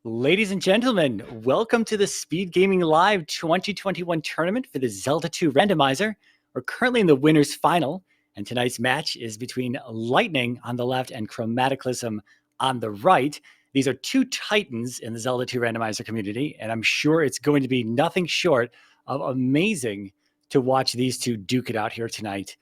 Ladies and gentlemen, welcome to the SpeedGaming Live 2021 tournament for the Zelda 2 Randomizer. We're currently in the winner's final, and tonight's match is between Lightning on the left and Chromataclysm on the right. These are two titans in the Zelda 2 Randomizer community, and I'm sure it's going to be nothing short of amazing to watch these two duke it out here tonight.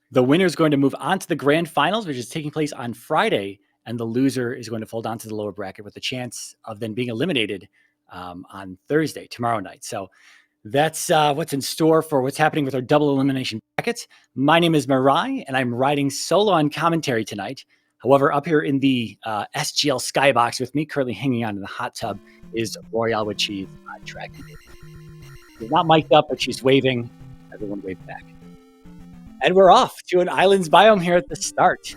The winner is going to move on to the grand finals, which is taking place on Friday, and the loser is going to fold on to the lower bracket with a chance of then being eliminated on Thursday, tomorrow night. So that's what's in store for what's happening with our double elimination brackets. My name is Mirai, and I'm riding solo on commentary tonight. However, up here in the SGL skybox with me, currently hanging out in the hot tub, is Royale with Cheese on track. She's not mic'd up, but she's waving. Everyone wave back. And we're off to an islands biome here at the start.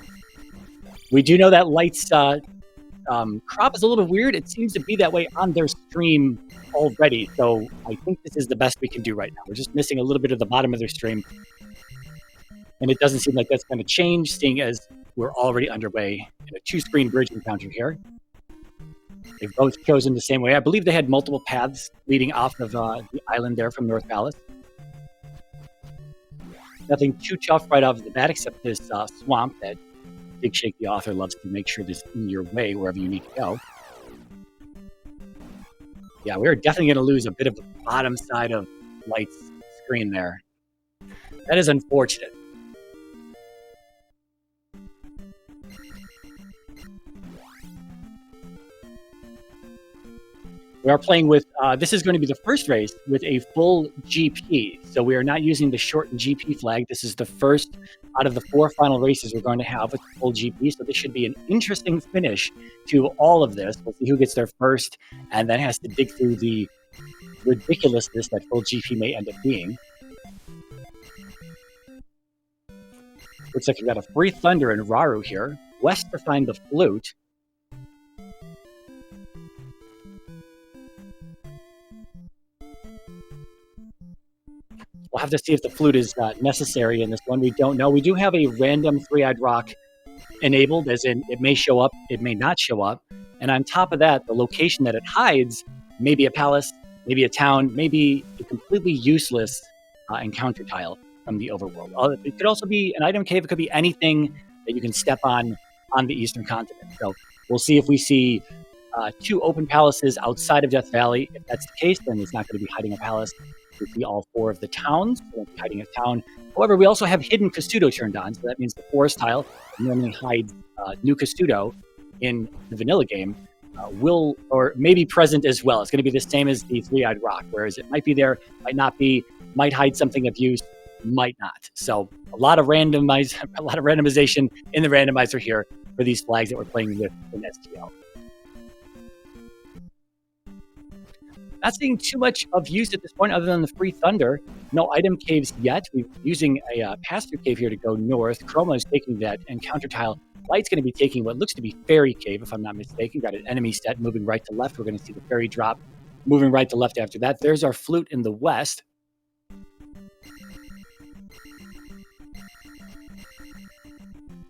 We do know that Light's crop is a little weird. It seems to be that way on their stream already. So I think this is the best we can do right now. We're just missing a little bit of the bottom of their stream. And it doesn't seem like that's going to change, seeing as we're already underway in a two-screen bridge encounter here. They've both chosen the same way. I believe they had multiple paths leading off of the island there from North Palace. Nothing too tough right off the bat, except this swamp that Big Shake the author loves to make sure this in your way wherever you need to go. Yeah, we're definitely going to lose a bit of the bottom side of Light's screen there. That is unfortunate. We are playing with, this is going to be the first race with a full GP. So we are not using the shortened GP flag. This is the first out of the four final races we're going to have with full GP. So this should be an interesting finish to all of this. We'll see who gets there first and then has to dig through the ridiculousness that full GP may end up being. Looks like we've got a free Thunder and Raru here. West to find the flute. We'll have to see if the flute is necessary in this one. We don't know. We do have a random three-eyed rock enabled, as in it may show up, it may not show up. And on top of that, the location that it hides may be a palace, maybe a town, maybe a completely useless encounter tile from the overworld. It could also be an item cave. It could be anything that you can step on the eastern continent. So we'll see if we see two open palaces outside of Death Valley. If that's the case, then it's not going to be hiding a palace. We see all four of the towns. We won't be hiding a town. However, we also have hidden Custudo turned on, so that means the forest tile normally hides new Custudo in the vanilla game will or may be present as well. It's going to be the same as the three-eyed rock, whereas it might be there, might not be, might hide something of use, might not. So a lot of randomization in the randomizer here for these flags that we're playing with in SGL. Not seeing too much of use at this point other than the free Thunder. No item caves yet. We're using a pass-through cave here to go north. Chroma is taking that encounter tile. Light's going to be taking what looks to be Fairy Cave, if I'm not mistaken. Got an enemy set moving right to left. We're going to see the Fairy drop moving right to left after that. There's our flute in the west.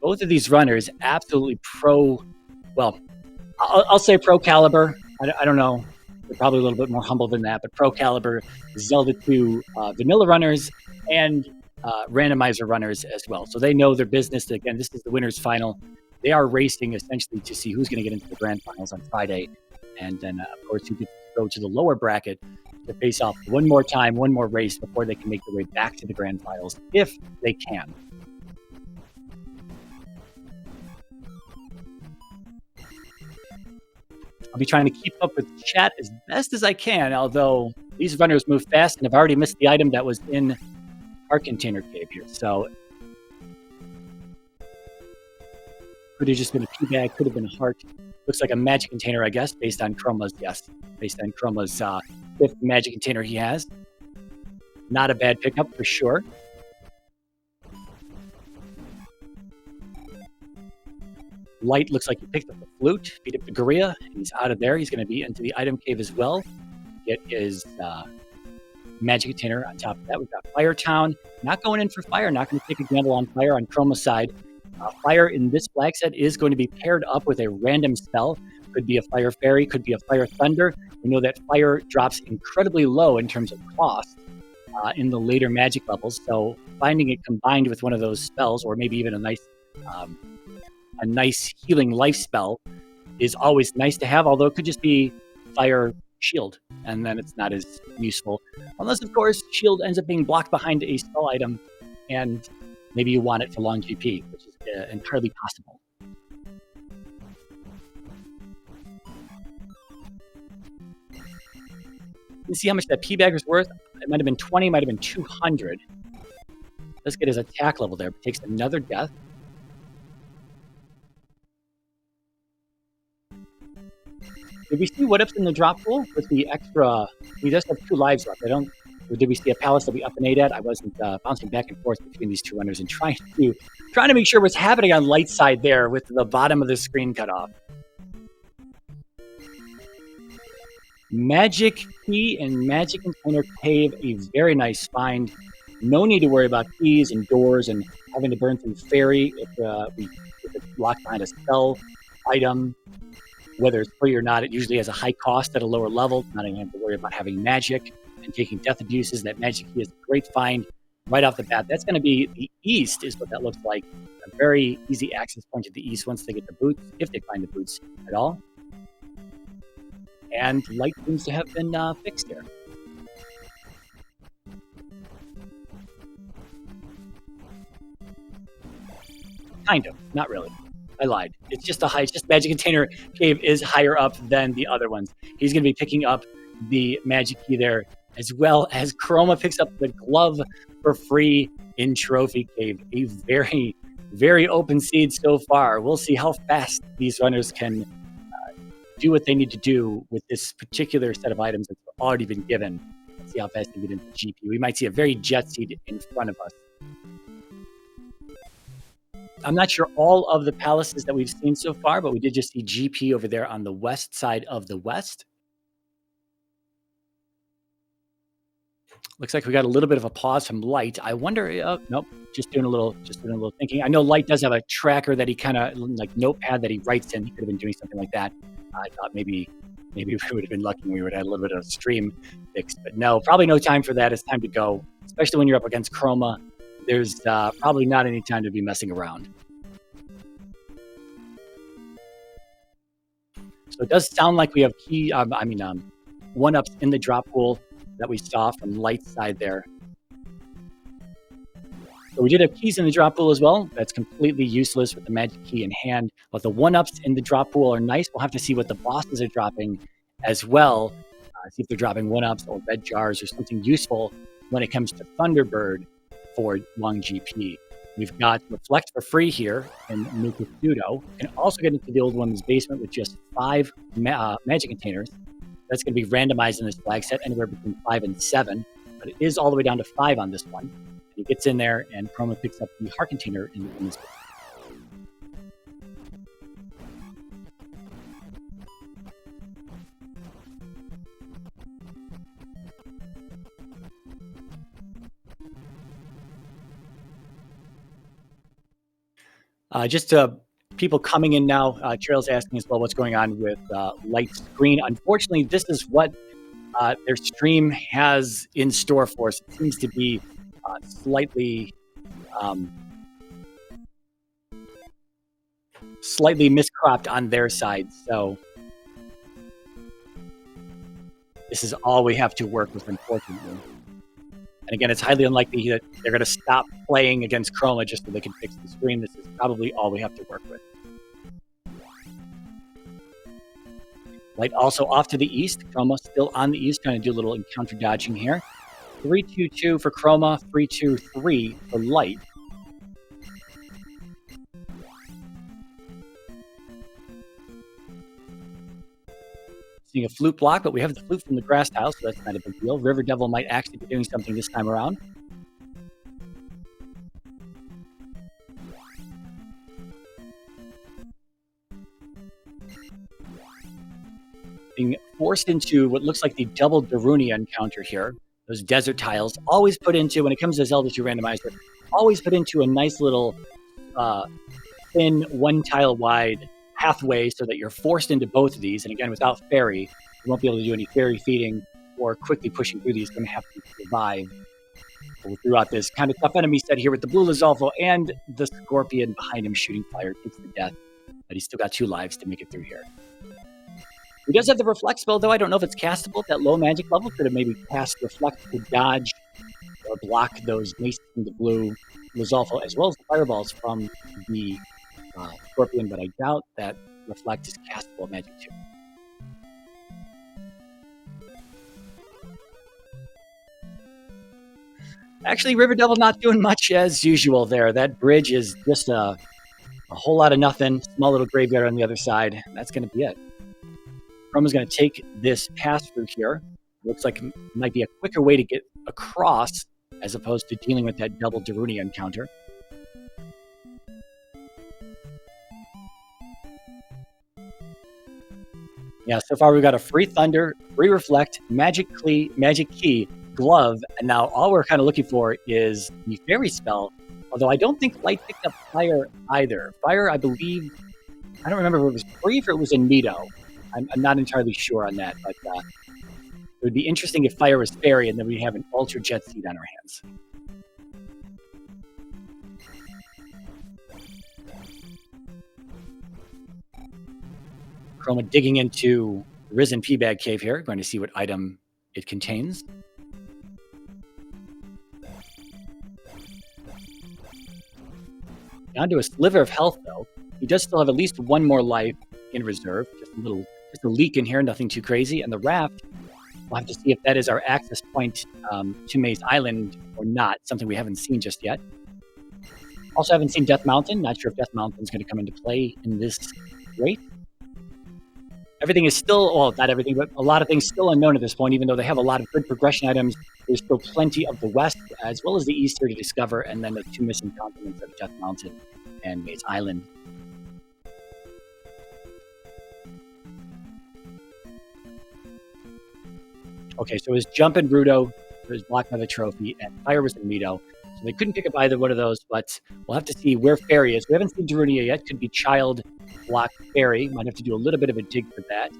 Both of these runners absolutely I'll say pro caliber. I don't know. They're probably a little bit more humble than that, but pro caliber Zelda 2 vanilla runners and randomizer runners as well. So they know their business. Again, this is the winner's final. They are racing essentially to see who's going to get into the grand finals on Friday. And then, of course, who gets to go to the lower bracket to face off one more time, one more race before they can make their way back to the grand finals, if they can. I'll be trying to keep up with chat as best as I can, although these runners move fast and have already missed the item that was in our container cave here. So could have just been a pea bag, could have been a heart. Looks like a magic container, I guess, based on Chroma's fifth magic container he has. Not a bad pickup for sure. Light looks like he picked up the flute, beat up the gorilla. He's out of there. He's going to be into the item cave as well. Get his magic container on top of that. We've got Fire Town. Not going in for fire. Not going to take a gamble on fire on Chroma's side. Fire in this flag set is going to be paired up with a random spell. Could be a Fire Fairy, could be a Fire Thunder. We know that fire drops incredibly low in terms of cost in the later magic levels, so finding it combined with one of those spells, or maybe even a nice healing life spell, is always nice to have, although it could just be Fire Shield, and then it's not as useful. Unless, of course, Shield ends up being blocked behind a spell item, and maybe you want it for long GP, which is entirely possible. You see how much that P-Bagger's worth? It might have been 20, might have been 200. Let's get his attack level there. Takes another death. Did we see what ups in the drop pool with the extra? We just have 2 lives left. Did we see a palace that we up and ate at? I wasn't bouncing back and forth between these 2 runners and trying to make sure what's happening on light side there with the bottom of the screen cut off. Magic Key and Magic Container Cave, a very nice find. No need to worry about keys and doors and having to burn through fairy if it's locked behind a spell item. Whether it's free or not, it usually has a high cost at a lower level. Not even have to worry about having magic and taking death abuses. That Magic Key is a great find right off the bat. That's going to be the east, is what that looks like. A very easy access point to the east once they get the boots, if they find the boots at all. And light seems to have been fixed there. Kind of, not really. I lied. It's just Magic Container Cave is higher up than the other ones. He's going to be picking up the Magic Key there, as well as Chroma picks up the glove for free in Trophy Cave. A very, very open seed so far. We'll see how fast these runners can do what they need to do with this particular set of items that's already been given. Let's see how fast they get into GP. We might see a very jet seed in front of us. I'm not sure all of the palaces that we've seen so far, but we did just see GP over there on the west side of the west. Looks like we got a little bit of a pause from Light. I wonder, nope, just doing a little thinking. I know Light does have a tracker that he kind of, like notepad that he writes in. He could have been doing something like that. I thought maybe we would have been lucky and we would have had a little bit of stream fixed, but no, probably no time for that. It's time to go, especially when you're up against Chroma. There's probably not any time to be messing around. So it does sound like we have one-ups in the drop pool that we saw from Light's side there. So we did have keys in the drop pool as well. That's completely useless with the Magic Key in hand. But the one-ups in the drop pool are nice. We'll have to see what the bosses are dropping as well. See if they're dropping one-ups or red jars or something useful when it comes to Thunderbird for long GP. We've got Reflect for free here in Nuka Pseudo. You can also get into the Old Woman's Basement with just 5 magic containers. That's going to be randomized in this flag set, anywhere between 5 and 7. But it is all the way down to 5 on this one. He gets in there, and Chroma picks up the heart container in this. Just people coming in now. Trail's asking as well what's going on with Light Screen. Unfortunately, this is what their stream has in store for us. It seems to be slightly miscropped on their side. So this is all we have to work with, unfortunately. And again, it's highly unlikely that they're going to stop playing against Chroma just so they can fix the screen. This is probably all we have to work with. Light also off to the east. Chroma still on the east, trying to do a little encounter dodging here. 3-2-2 for Chroma, 3-2-3 for Light. Seeing a flute block, but we have the flute from the grass tile, so that's not a big deal. River Devil might actually be doing something this time around. Being forced into what looks like the double Darunia encounter here. Those desert tiles, always put into, when it comes to Zelda 2 Randomizer, always put into a nice little thin, one tile wide pathway so that you're forced into both of these. And again, without fairy, you won't be able to do any fairy feeding or quickly pushing through these. You're going to have to survive throughout this kind of tough enemy set here with the blue Lizalfo and the Scorpion behind him shooting fire. Takes the death, but he's still got 2 lives to make it through here. He does have the Reflect spell, though. I don't know if it's castable at that low magic level. Could have maybe cast Reflect to dodge or block those maces from the blue Lizalfo, as well as the fireballs from the Scorpion, but I doubt that Reflect is castable at Magic 2. Actually, River Devil not doing much as usual there. That bridge is just a whole lot of nothing. Small little graveyard on the other side. That's going to be it. Chroma's going to take this pass through here. Looks like it might be a quicker way to get across as opposed to dealing with that double Darunia encounter. Yeah, so far we've got a free Thunder, free Reflect, Magic Key, Glove, and now all we're kind of looking for is the Fairy spell, although I don't think Light picked up Fire either. Fire, I believe, I don't remember if it was free or if it was in Nido. I'm not entirely sure on that, but it would be interesting if Fire was Fairy and then we have an Ultra Jet Seed on our hands. Chroma digging into Risen P-Bag Cave here, going to see what item it contains. Down to a sliver of health, though. He does still have at least 1 more life in reserve. Just a leak in here, nothing too crazy. And the raft, we'll have to see if that is our access point to Maze Island or not, something we haven't seen just yet. Also haven't seen Death Mountain. Not sure if Death Mountain is going to come into play in this race. Everything is still, well, not everything, but a lot of things still unknown at this point, even though they have a lot of good progression items. There's still plenty of the West as well as the East here to discover, and then the 2 missing continents of Death Mountain and Maze Island. Okay, so it was Jump and Rudo, it was blocked by the trophy, and Fire was in Mido. So they couldn't pick up either one of those, but we'll have to see where Fairy is. We haven't seen Darunia yet. Could be Child, Block, Fairy. Might have to do a little bit of a dig for that.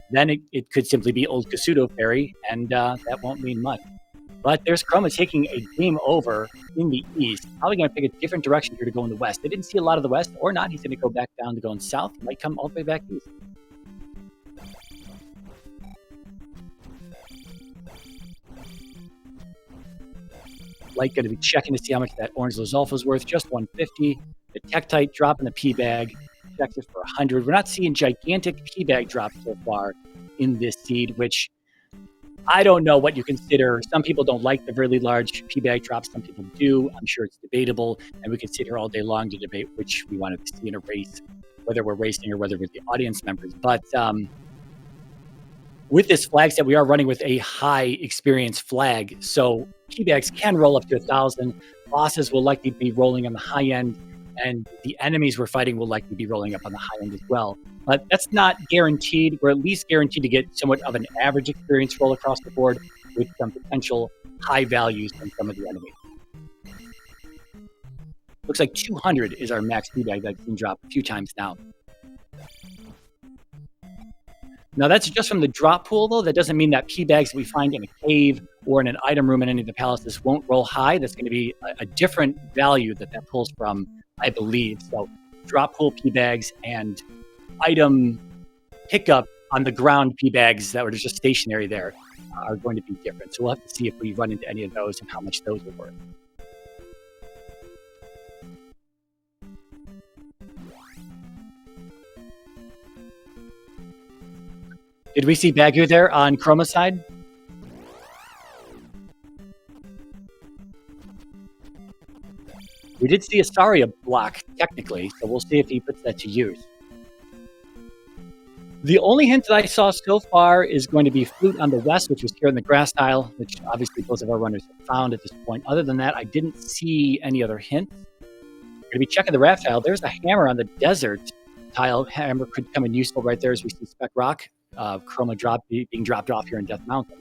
Then it could simply be Old Kasuto Fairy, and that won't mean much. But there's Chroma taking a game over in the East. Probably going to pick a different direction here to go in the West. They didn't see a lot of the West, or not. He's going to go back down to going South. He might come all the way back East. Light going to be checking to see how much that orange Lizalfo is worth. Just 150. The Tektite dropping the P-Bag. Checks it for 100. We're not seeing gigantic P-Bag drops so far in this seed, which I don't know what you consider. Some people don't like the really large P-Bag drops. Some people do. I'm sure it's debatable, and we could sit here all day long to debate which we wanted to see in a race, whether we're racing or whether we're the audience members. But with this flag set, we are running with a high experience flag, so P-Bags can roll up to 1,000. Bosses will likely be rolling on the high end, and the enemies we're fighting will likely be rolling up on the high end as well. But that's not guaranteed. We're at least guaranteed to get somewhat of an average experience roll across the board with some potential high values from some of the enemies. Looks like 200 is our max P-Bag that I've seen drop a few times now. Now, that's just from the drop pool, though. That doesn't mean that P-Bags that we find in a cave or in an item room in any of the palaces won't roll high. That's going to be a different value that pulls from, I believe. So drop pool P-Bags and item pickup on the ground P-Bags that were just stationary there are going to be different. So we'll have to see if we run into any of those and how much those are worth. Did we see Bagu there on Chroma's side? We did see a Saria block, technically, so we'll see if he puts that to use. The only hint that I saw so far is going to be Flute on the west, which was here in the grass tile, which obviously both of our runners have found at this point. Other than that, I didn't see any other hints. We're going to be checking the raft tile. There's a hammer on the desert tile. Hammer could come in useful right there as we see Spec Rock. Chroma being dropped off here in Death Mountain.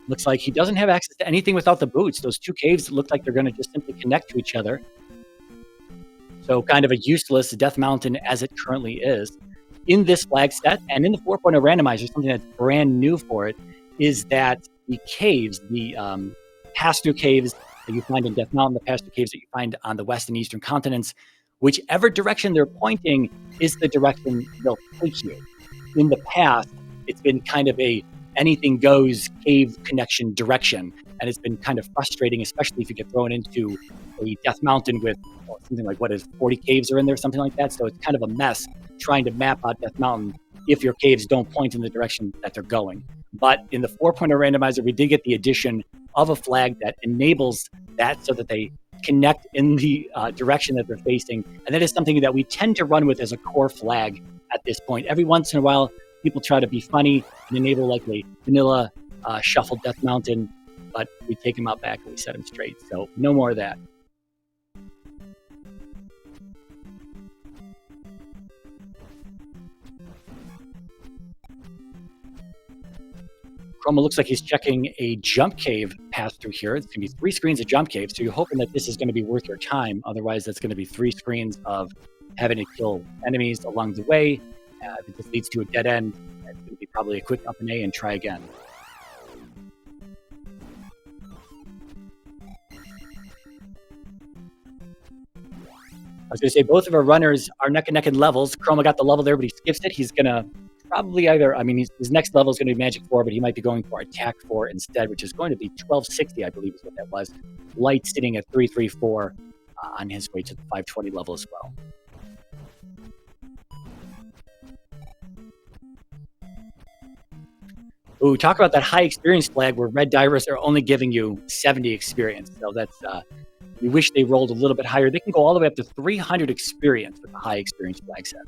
Looks like he doesn't have access to anything without the boots. Those two caves look like they're going to just simply connect to each other. So kind of a useless Death Mountain as it currently is. In this flag set and in the 4.0 randomizer, something that's brand new for it is that the caves, the pass-through caves that you find in Death Mountain, the pass-through caves that you find on the west and eastern continents, whichever direction they're pointing is the direction they'll take you. In the past, it's been kind of a anything goes cave connection direction, and it's been kind of frustrating, especially if you get thrown into a Death Mountain with something like 40 caves are in there, something like that. So it's kind of a mess trying to map out Death Mountain if your caves don't point in the direction that they're going. But in the 4.0 randomizer, we did get the addition of a flag that enables that so that they connect in the direction that they're facing. And that is something that we tend to run with as a core flag at this point. Every once in a while, people try to be funny and enable like a vanilla shuffled Death Mountain, but we take them out back and we set them straight. So no more of that. Chroma looks like he's checking a jump cave pass through here. It's going to be 3 screens of jump cave, so you're hoping that this is going to be worth your time. Otherwise, that's going to be 3 screens of having to kill enemies along the way. If this leads to a dead end, it's going to be probably a quick up and A and try again. I was going to say both of our runners are neck and neck in levels. Chroma got the level there, but he skips it. He's going to probably either, his next level is going to be Magic 4, but he might be going for Attack 4 instead, which is going to be 1260, I believe is what that was. Light sitting at 334 on his way to the 520 level as well. Ooh, talk about that high experience flag where red divers are only giving you 70 experience. So that's, you wish they rolled a little bit higher. They can go all the way up to 300 experience with the high experience flag set.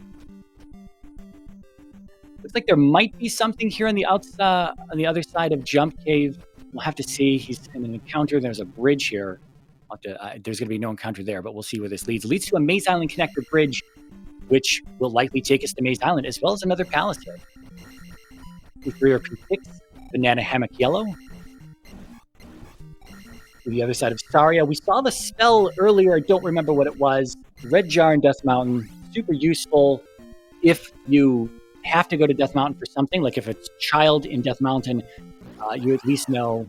Looks like there might be something here on the outside, on the other side of Jump Cave. We'll have to see. He's in an encounter. There's a bridge here. There's going to be no encounter there, but we'll see where this leads. It leads to a Maze Island connector bridge, which will likely take us to Maze Island, as well as another palace here. 3 or P6, Banana Hammock Yellow. To the other side of Saria. We saw the spell earlier. I don't remember what it was. Red Jar in Death Mountain. Super useful if you have to go to Death Mountain for something. Like if it's Child in Death Mountain, you at least know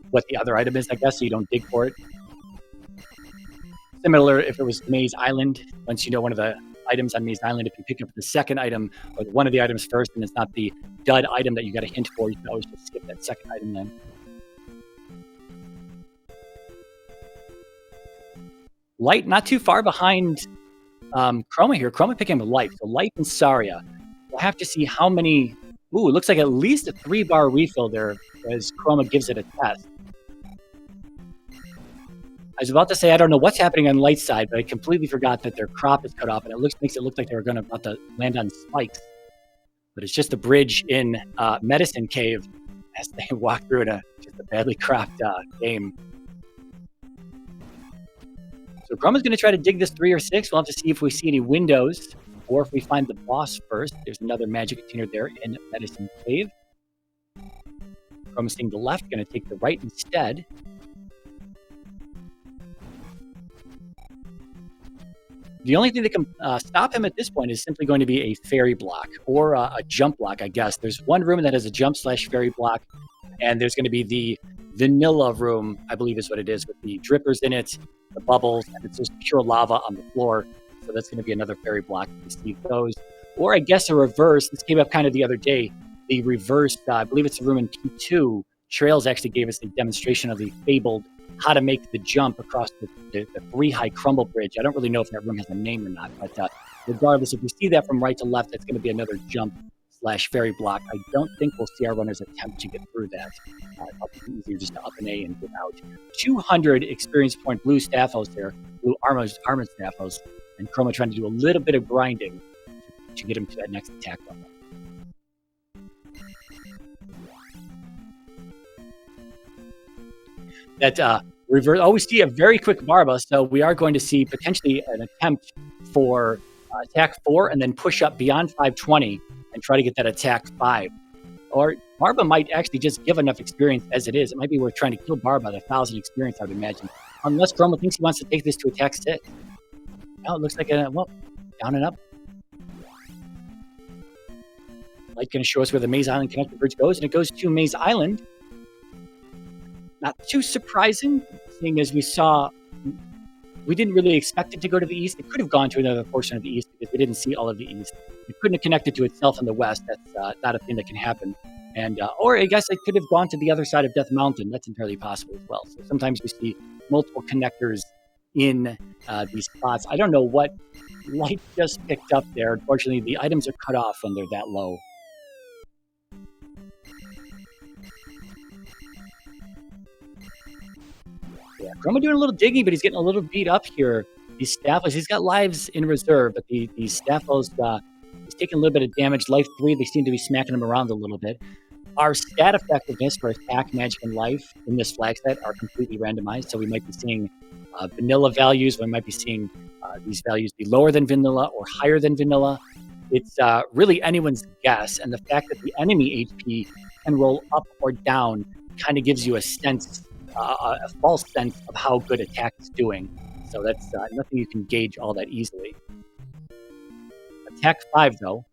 what the other item is, I guess, so you don't dig for it. Similar if it was Maze Island. Once you know one of the items on Maze Island, if you pick up the second item or one of the items first and it's not the dud item that you got a hint for, you can always just skip that second item then. Light not too far behind Chroma here. Chroma picking up Light. So Light and Saria. We'll have to see how many. Ooh, it looks like at least a 3-bar refill there as Chroma gives it a test. I was about to say I don't know what's happening on Light's side, but I completely forgot that their crop is cut off, and it makes it look like they were about to land on spikes. But it's just a bridge in Medicine Cave as they walk through just a badly cropped game. So Chroma's going to try to dig this 3 or 6. We'll have to see if we see any windows or if we find the boss first. There's another magic container there in Medicine Cave. Chroma's seeing the left, going to take the right instead. The only thing that can stop him at this point is simply going to be a fairy block or a jump block, I guess. There's one room that has a jump/fairy block, and there's going to be the vanilla room, I believe is what it is, with the drippers in it, the bubbles, and it's just pure lava on the floor. So that's going to be another fairy block to see those. Or I guess a reverse. This came up kind of the other day. The reverse, I believe it's a room in P2. Trails actually gave us a demonstration of the fabled how to make the jump across the 3-high crumble bridge. I don't really know if that room has a name or not, but regardless, if we see that from right to left, that's going to be another jump/fairy block. I don't think we'll see our runners attempt to get through that. It's easier just to up an A and get out. 200 experience point blue staffos there, blue armored staffos, and Chroma trying to do a little bit of grinding to get him to that next attack level. That reverse. Oh, we see a very quick Barba, so we are going to see potentially an attempt for attack 4 and then push up beyond 520 and try to get that attack 5. Or Barba might actually just give enough experience as it is. It might be worth trying to kill Barba at 1,000 experience, I would imagine. Unless Chroma thinks he wants to take this to attack 6. Oh, it looks like a, well, down and up. Light going to show us where the Maze Island connector bridge goes, and it goes to Maze Island. Not too surprising, seeing as we didn't really expect it to go to the east. It could have gone to another portion of the east because we didn't see all of the east. It couldn't have connected to itself in the west. That's not a thing that can happen. And or I guess it could have gone to the other side of Death Mountain. That's entirely possible as well. So sometimes we see multiple connectors in these spots. I don't know what Light just picked up there. Unfortunately, the items are cut off when they're that low. Yeah, Chroma doing a little digging, but he's getting a little beat up here. These Staffos, he's got lives in reserve, but these Staffos, he's taking a little bit of damage. Life 3, they seem to be smacking him around a little bit. Our stat effectiveness for attack, magic, and life in this flag set are completely randomized, so we might be seeing vanilla values. We might be seeing these values be lower than vanilla or higher than vanilla. It's really anyone's guess, and the fact that the enemy HP can roll up or down kind of gives you a sense, a false sense of how good attack is doing. So that's nothing you can gauge all that easily. Attack 5, though.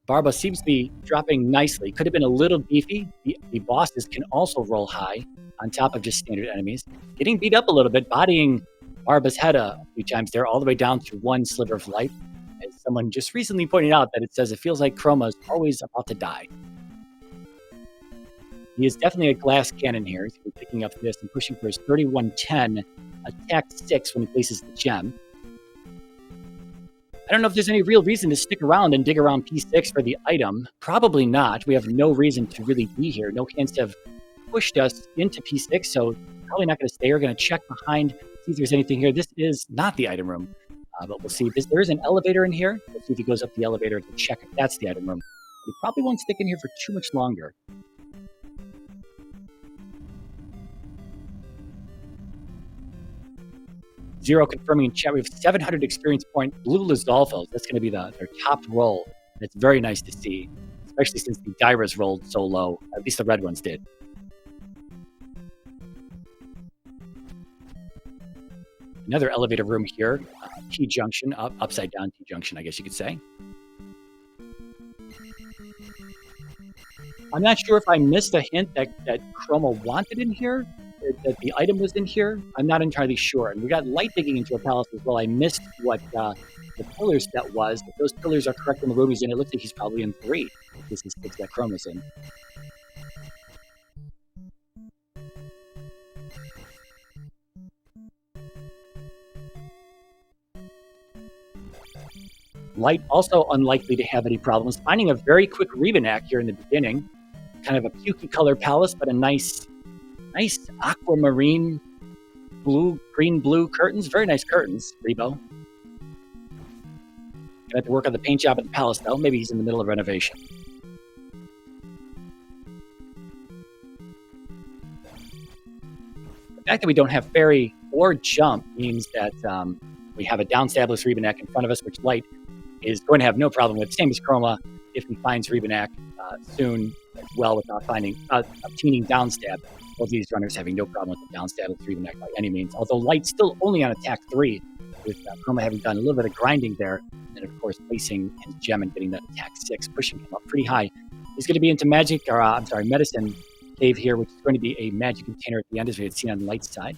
Barba seems to be dropping nicely. Could have been a little beefy. The bosses can also roll high on top of just standard enemies. Getting beat up a little bit, bodying Barba's head a few times there, all the way down to one sliver of life. As someone just recently pointed out that it says it feels like Chroma's always about to die. He is definitely a glass cannon here. He's going to be picking up this and pushing for his 3110, attack 6 when he places the gem. I don't know if there's any real reason to stick around and dig around P6 for the item. Probably not. We have no reason to really be here. No hands have pushed us into P6, so probably not going to stay. We're going to check behind, see if there's anything here. This is not the item room, but we'll see. There is an elevator in here. We'll see if he goes up the elevator to check if that's the item room. He probably won't stick in here for too much longer. Zero confirming in chat. We have 700 experience point blue Lizalfos. That's going to be their top roll. That's very nice to see, especially since the Gyras rolled so low. At least the red ones did. Another elevator room here. T-junction, upside down T-junction, I guess you could say. I'm not sure if I missed a hint that Chroma wanted in here, that the item was in here. I'm not entirely sure. And we got light digging into a palace as well. I missed what the pillars that was. If those pillars are correct in the room he's in, it looks like he's probably in 3. If this is 6 that Chroma's in. Light also unlikely to have any problems. Finding a very quick Rebenak here in the beginning. Kind of a pukey color palace, but a nice aquamarine green-blue curtains. Very nice curtains, Rebo. Gonna have to work on the paint job at the palace, though. Maybe he's in the middle of renovation. The fact that we don't have ferry or jump means that we have a down-stabbless Rebenak in front of us, which Light is going to have no problem with. Same as Chroma if he finds Rebenak soon as well without obtaining downstab. Both of these runners having no problem with the downstab with Rebenak by any means. Although Light's still only on attack 3, with Chroma having done a little bit of grinding there, and of course placing his gem and getting that attack 6, pushing him up pretty high. He's going to be into medicine cave here, which is going to be a magic container at the end, as we had seen on the Light's side.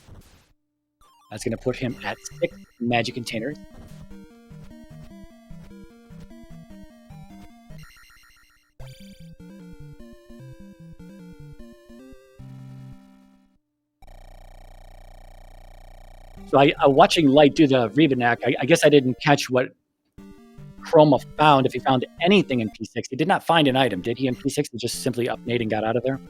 That's going to put him at 6 magic containers. So watching Light do the Rebenak, I guess I didn't catch what Chroma found, if he found anything in P6. He did not find an item, did he, in P6? He just simply up-nade and got out of there?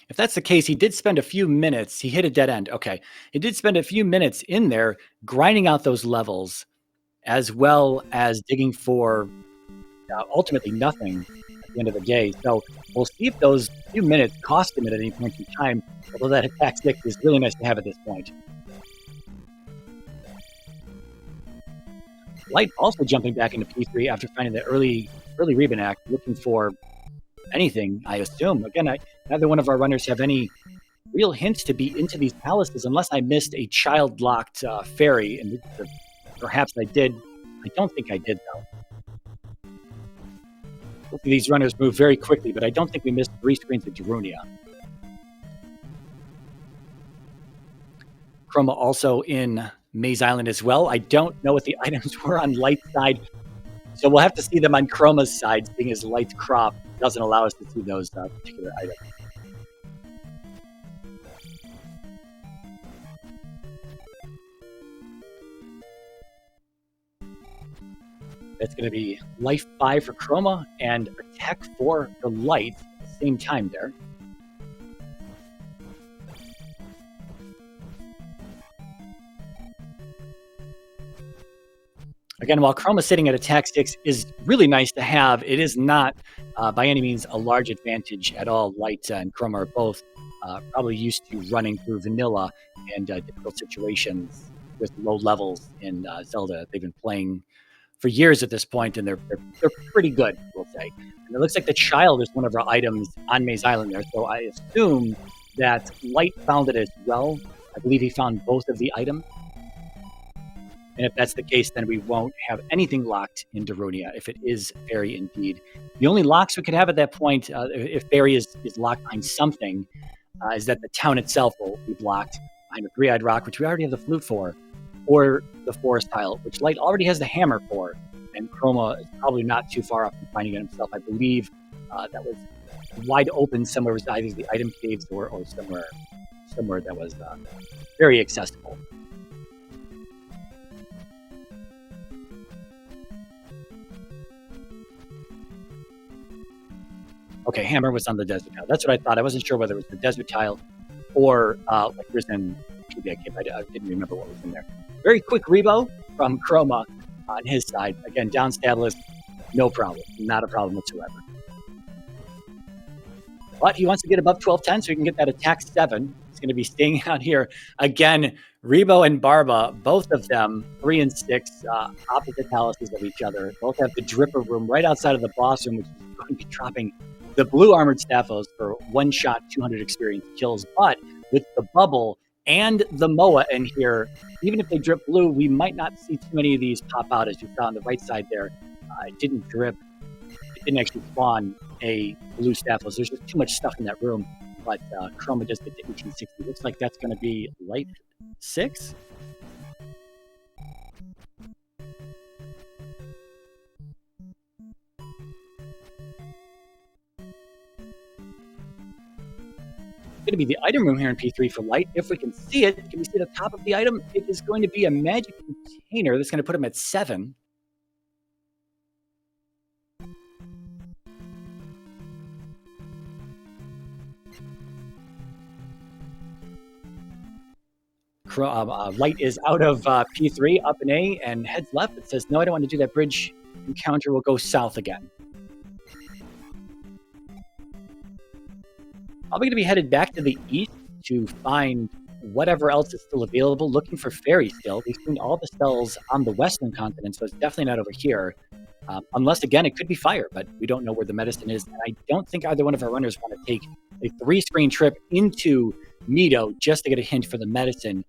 If that's the case, he did spend a few minutes. He hit a dead end. Okay. He did spend a few minutes in there grinding out those levels, as well as digging for ultimately nothing at the end of the day. So we'll see if those few minutes cost him at any point in time, although that attack 6 is really nice to have at this point. Light also jumping back into P3 after finding the early Rebenak, looking for anything, I assume. Again, neither one of our runners have any real hints to be into these palaces, unless I missed a child-locked ferry, and perhaps I did. I don't think I did, though. Both of these runners move very quickly, but I don't think we missed 3 screens of Darunia. Chroma also in Maze Island as well. I don't know what the items were on Light's side, so we'll have to see them on Chroma's side, seeing as Light's crop doesn't allow us to see those particular items. It's going to be Life 5 for Chroma and Attack 4 for Light at the same time there. Again, while Chroma sitting at Attack 6 is really nice to have, it is not by any means a large advantage at all. Light and Chroma are both probably used to running through vanilla and difficult situations with low levels in Zelda. They've been playing for years at this point, and they're pretty good, we'll say. And it looks like the child is one of our items on Maze Island there, so I assume that Light found it as well. I believe he found both of the items. And if that's the case, then we won't have anything locked in Darunia, if it is Fairy indeed. The only locks we could have at that point, if Fairy is locked behind something, is that the town itself will be blocked behind a 3-eyed rock, which we already have the flute for, or the forest tile, which Light already has the hammer for, and Chroma is probably not too far off from finding it himself. I believe that was wide open somewhere, was either the item caves or somewhere that was very accessible. Okay, hammer was on the desert tile. That's what I thought. I wasn't sure whether it was the desert tile or like it was in PBA Cave. I didn't remember what was in there. Very quick rebo from Chroma on his side. Again, down Stabless, no problem. Not a problem whatsoever. But he wants to get above 1210 so he can get that attack 7. He's going to be staying out here. Again, Rebo and Barba, both of them, 3 and 6, opposite palaces of each other. Both have the Dripper room right outside of the boss room, which is going to be dropping the blue armored Staphos for 1-shot, 200 experience kills. But with the bubble and the Moa in here, even if they drip blue, we might not see too many of these pop out, as you saw on the right side there. It didn't drip. It didn't actually spawn a blue Staphos. There's just too much stuff in that room. But Chroma does get to 1860. Looks like that's going to be Light 6. Going to be the item room here in P3 for Light. If we can see it, can we see the top of the item? It is going to be a magic container that's going to put him at 7. Light is out of P3, up in A, and heads left. It says, no, I don't want to do that bridge encounter. We'll go south again. Probably going to be headed back to the east to find whatever else is still available, looking for Fairy still. We've seen all the spells on the western continent, so it's definitely not over here. Unless, again, it could be fire, but we don't know where the medicine is. And I don't think either one of our runners want to take a 3-screen trip into Mido just to get a hint for the medicine,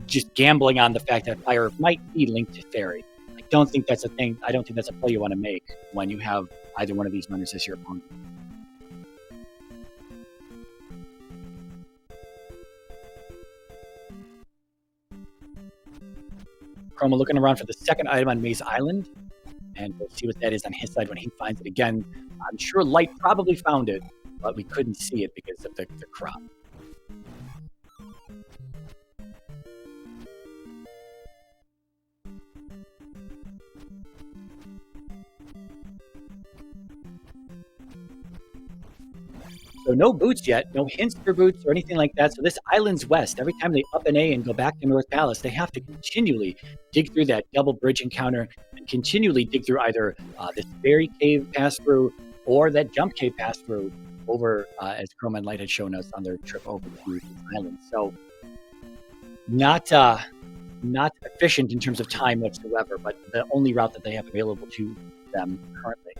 just gambling on the fact that fire might be linked to Fairy. I don't think that's a thing. I don't think that's a play you want to make when you have either one of these runners as your opponent. Chroma looking around for the second item on Maze Island, and we'll see what that is on his side when he finds it again. I'm sure Light probably found it, but we couldn't see it because of the crop. So no boots yet, no hints for boots or anything like that. So this island's west. Every time they up an A and go back to North Palace, they have to continually dig through that double bridge encounter and continually dig through either this fairy cave pass-through or that jump cave pass-through over, as Chroma and Light had shown us on their trip over to this island. So not efficient in terms of time whatsoever, but the only route that they have available to them currently.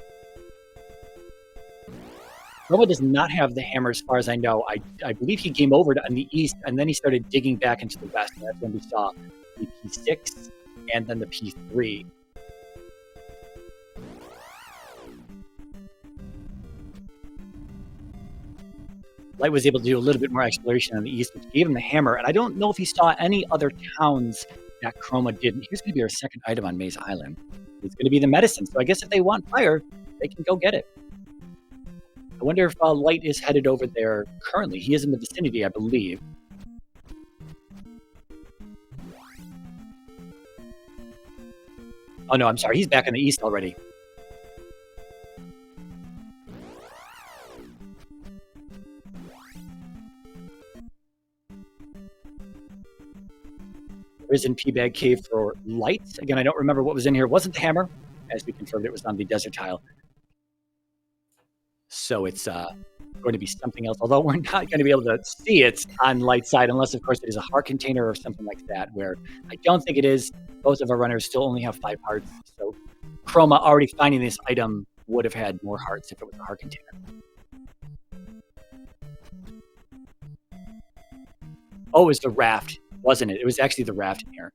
Chroma does not have the hammer as far as I know. I believe he game overed on the east, and then he started digging back into the west. And that's when we saw the P6 and then the P3. Light was able to do a little bit more exploration on the east, which gave him the hammer. And I don't know if he saw any other towns that Chroma didn't. Here's going to be our second item on Maze Island. It's going to be the medicine. So I guess if they want fire, they can go get it. I wonder if Light is headed over there currently. He is in the vicinity, I believe. Oh, no, I'm sorry. He's back in the east already. Risen P-Bag Cave for Light. Again, I don't remember what was in here. It wasn't the hammer, as we confirmed it was on the desert tile. So it's going to be something else, although we're not going to be able to see it on Light side, unless, of course, it is a heart container or something like that, where I don't think it is. Both of our runners still only have 5 hearts, so Chroma already finding this item would have had more hearts if it was a heart container. Oh, it was the raft, wasn't it? It was actually the raft in here.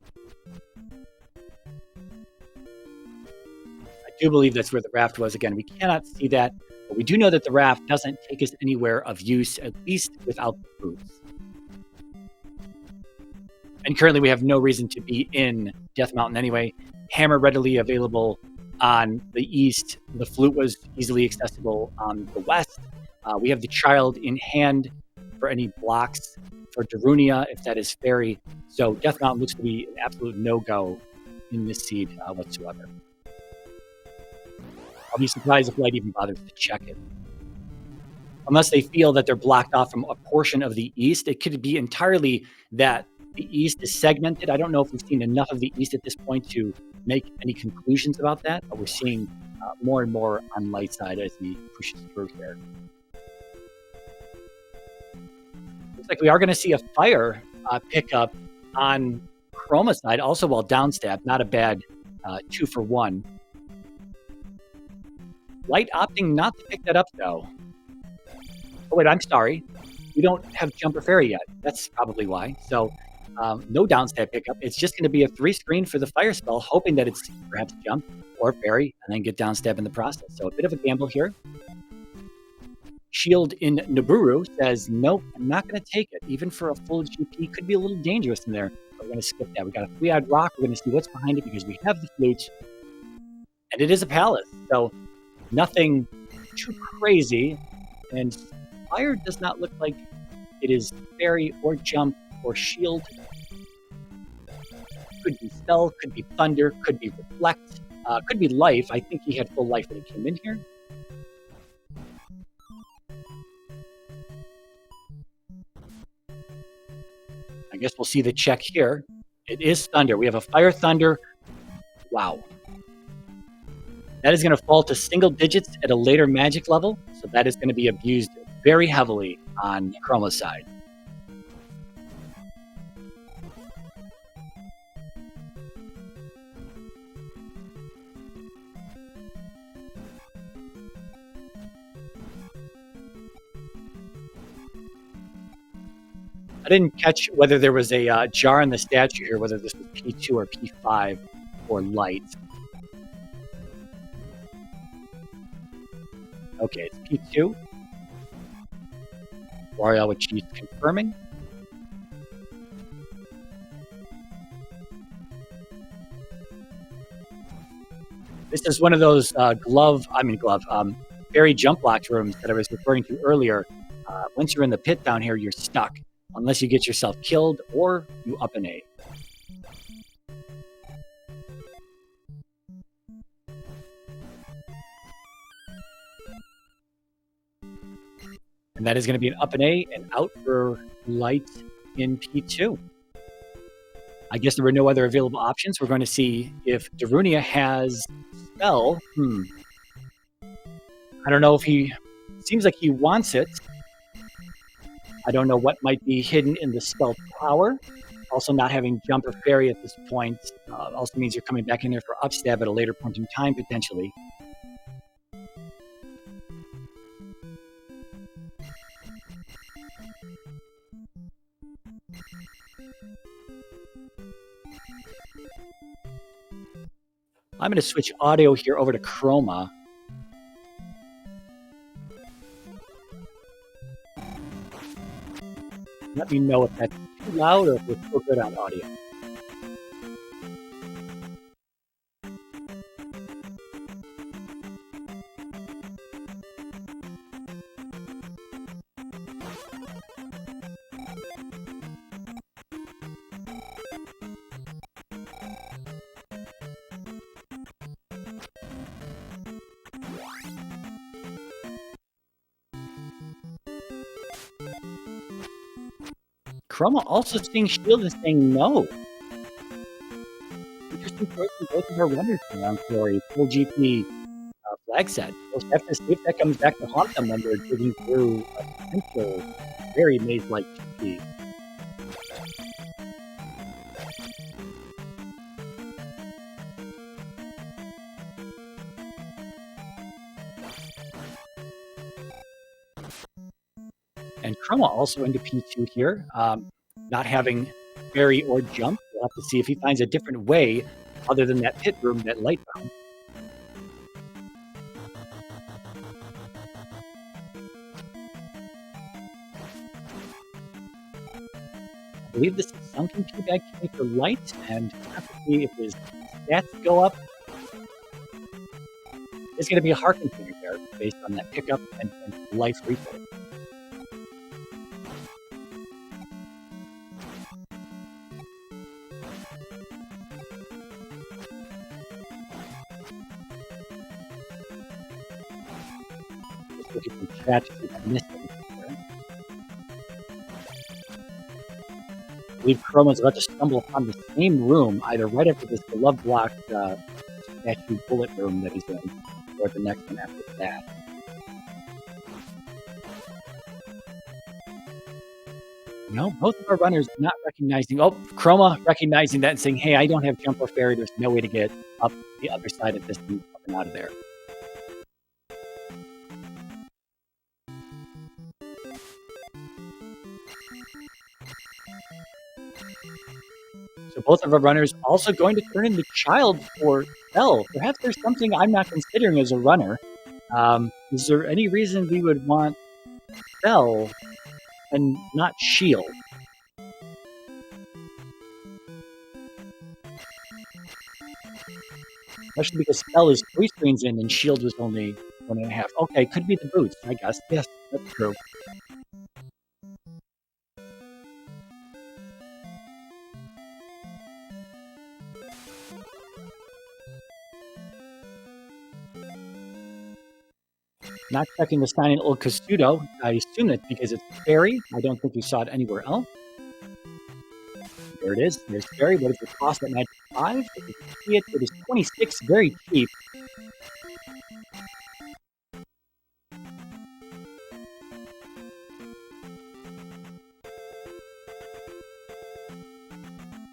I do believe that's where the raft was. Again, we cannot see that, but we do know that the raft doesn't take us anywhere of use, at least without the boots. And currently we have no reason to be in Death Mountain anyway. Hammer readily available on the east. The flute was easily accessible on the west. We have the child in hand for any blocks for Darunia, if that is fairy. So Death Mountain looks to be an absolute no-go in this seed whatsoever. I'll be surprised if Light even bothers to check it. Unless they feel that they're blocked off from a portion of the east. It could be entirely that the east is segmented. I don't know if we've seen enough of the east at this point to make any conclusions about that, but we're seeing more and more on Light side as he pushes through here. Looks like we are going to see a fire pickup on Chroma side, also while downstab. Not a bad 2 for 1. Light opting not to pick that up, though. Oh, wait, I'm sorry. We don't have Jumper Fairy yet. That's probably why. So, no downstab pickup. It's just going to be a 3 screen for the fire spell, hoping that it's perhaps Jump or Fairy, and then get downstab in the process. So, a bit of a gamble here. Shield in Naburu says, nope, I'm not going to take it. Even for a full GP, could be a little dangerous in there. But we're going to skip that. We got a 3-eyed rock. We're going to see what's behind it because we have the flute. And it is a palace. So, nothing too crazy. And fire does not look like it is fairy or jump or shield. Could be spell, could be thunder, could be reflect, could be life. I think he had full life when he came in here. I guess we'll see the check here. It is thunder. We have a fire thunder. Wow. That is going to fall to single digits at a later magic level, so that is going to be abused very heavily on Chroma's side. I didn't catch whether there was a jar in the statue here, whether this was P2 or P5 for Light. Okay, it's P2. L'Oreal with cheese confirming. This is one of those fairy jump block rooms that I was referring to earlier. Once you're in the pit down here, you're stuck. Unless you get yourself killed or you up an A. And that is going to be an up and A and out for Light in P2. I guess there were no other available options. We're going to see if Darunia has spell. I don't know if he... Seems like he wants it. I don't know what might be hidden in the spell power. Also, not having Jump or Fairy at this point also means you're coming back in there for upstab at a later point in time, potentially. I'm going to switch audio here over to Chroma. Let me know if that's too loud or if we're still good on audio. Chroma also seeing shield and saying no. Interesting choice from both of our runners around for a full GP flag set. We'll have to see if that comes back to haunt them when they're digging through a potential very maze-like GP. And Chroma also into P2 here, not having fairy or jump. We'll have to see if he finds a different way other than that pit room, that light bound. I believe this is sunken P-bag for light, and have to see if his stats go up. There's going to be a heart container there based on that pickup and life refill. Just looking from chat to see if I missed anything there. I believe Chroma's about to stumble upon the same room, either right after this glove blocked statue bullet room that he's in, or the next one after that. No, both of our runners not recognizing. Oh, Chroma recognizing that and saying, "Hey, I don't have jump or fairy. There's no way to get up the other side of this and up and out of there." So both of our runners also going to turn into child for Bell. Perhaps there's something I'm not considering as a runner. Is there any reason we would want Bell and not shield? Especially because Bell is 3 screens in and shield was only 1.5. Okay, could be the boost, I guess. Yes, that's true. Not checking the sign in Il Castudo. I assume that's because it's fairy. I don't think we saw it anywhere else. There it is. There's fairy. What is the cost at 95? If you can see it, it is 26. Very cheap.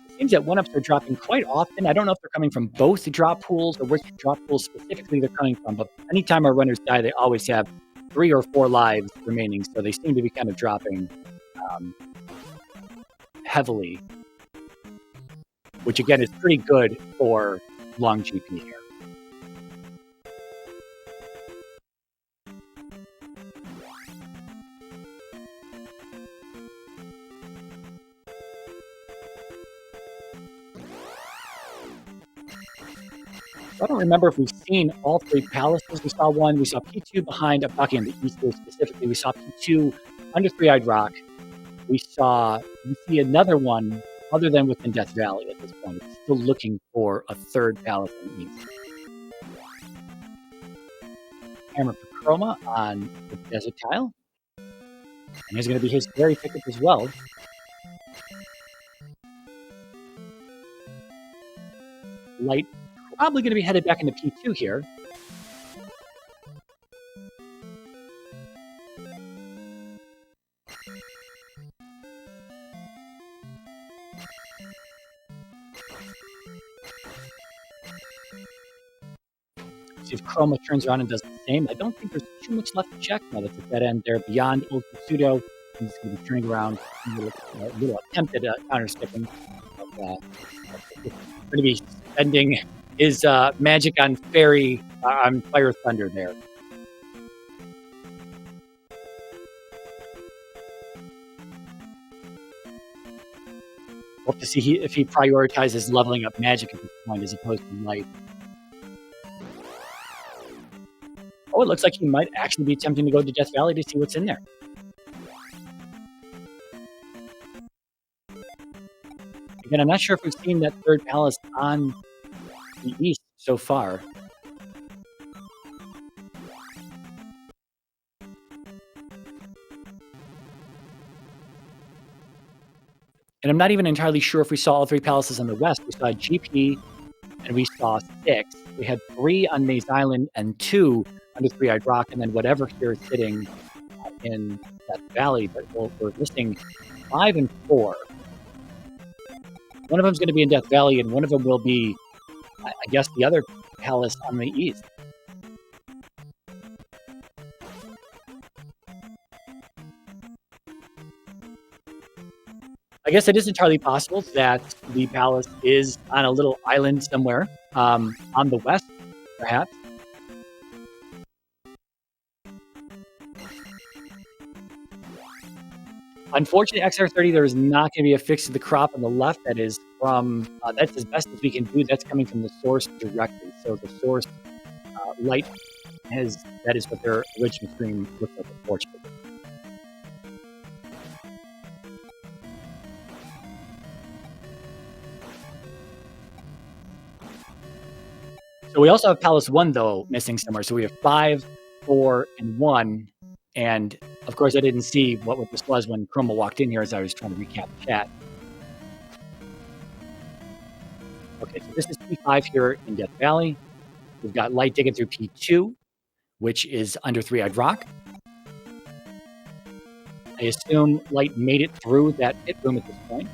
It seems that one-ups are dropping quite often. I don't know if they're coming from both the drop pools or which drop pools specifically they're coming from, but anytime our runners die, they always have 3 or 4 lives remaining, so they seem to be kind of dropping heavily, which again is pretty good for long GP here. I don't remember if we've seen all 3 palaces. We saw one. We saw P2 behind. I'm talking on the east here specifically. We saw P2 under 3-Eyed Rock. We see another one other than within Death Valley at this point. It's still looking for a 3rd palace in the east. Hammer for Chroma on the desert tile. And there's going to be his fairy pickup as well. Light probably going to be headed back into P2 here. See if Chroma turns around and does the same. I don't think there's too much left to check now that the dead end there beyond Il Pseudo He's going to be turning around, a little attempt at counter skipping. But, going to be spending his magic on Fire Thunder there. We'll have to see if he prioritizes leveling up magic at this point as opposed to light. Oh, it looks like he might actually be attempting to go to Death Valley to see what's in there. Again, I'm not sure if we've seen that third palace on the east so far. And I'm not even entirely sure if we saw all 3 palaces on the west. We saw GP, and we saw 6. We had 3 on Maze Island and 2 under Three-Eyed Rock, and then whatever here is sitting in Death Valley. But we're missing 5 and 4. One of them is going to be in Death Valley, and one of them will be, I guess, the other palace on the east. I guess it is entirely possible that the palace is on a little island somewhere on the west, perhaps. Unfortunately, XR30, there is not going to be a fix to the crop on the left. That is from, that's as best as we can do. That's coming from the source directly. So the source light that is what their original stream looks like, unfortunately. So we also have Palace 1, though, missing somewhere. So we have 5, 4, and 1. And, of course, I didn't see what this was when Chroma walked in here as I was trying to recap the chat. Okay, so this is P5 here in Death Valley. We've got light digging through P2, which is under Three-Eyed Rock. I assume light made it through that pit room at this point.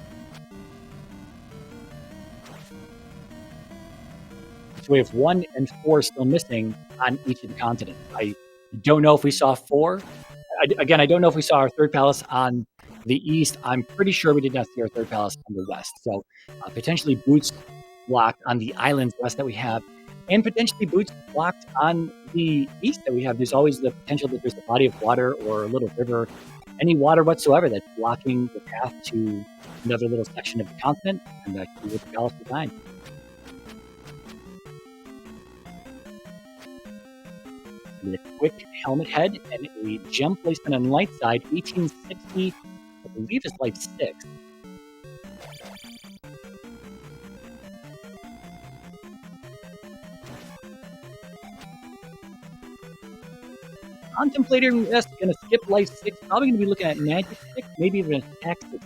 So we have 1 and 4 still missing on each of the continents. I don't know if we saw 4. Again, I don't know if we saw our third palace on the east. I'm pretty sure we did not see our third palace on the west. So potentially boots blocked on the islands west that we have, and potentially boots blocked on the east that we have. There's always the potential that there's a body of water or a little river, any water whatsoever that's blocking the path to another little section of the continent, and that could be what the palace designed. With a quick helmet head and a gem placement on light side, 1860, I believe is light 6. Contemplating this, going to skip light 6, probably going to be looking at magic 6, maybe even attack 6,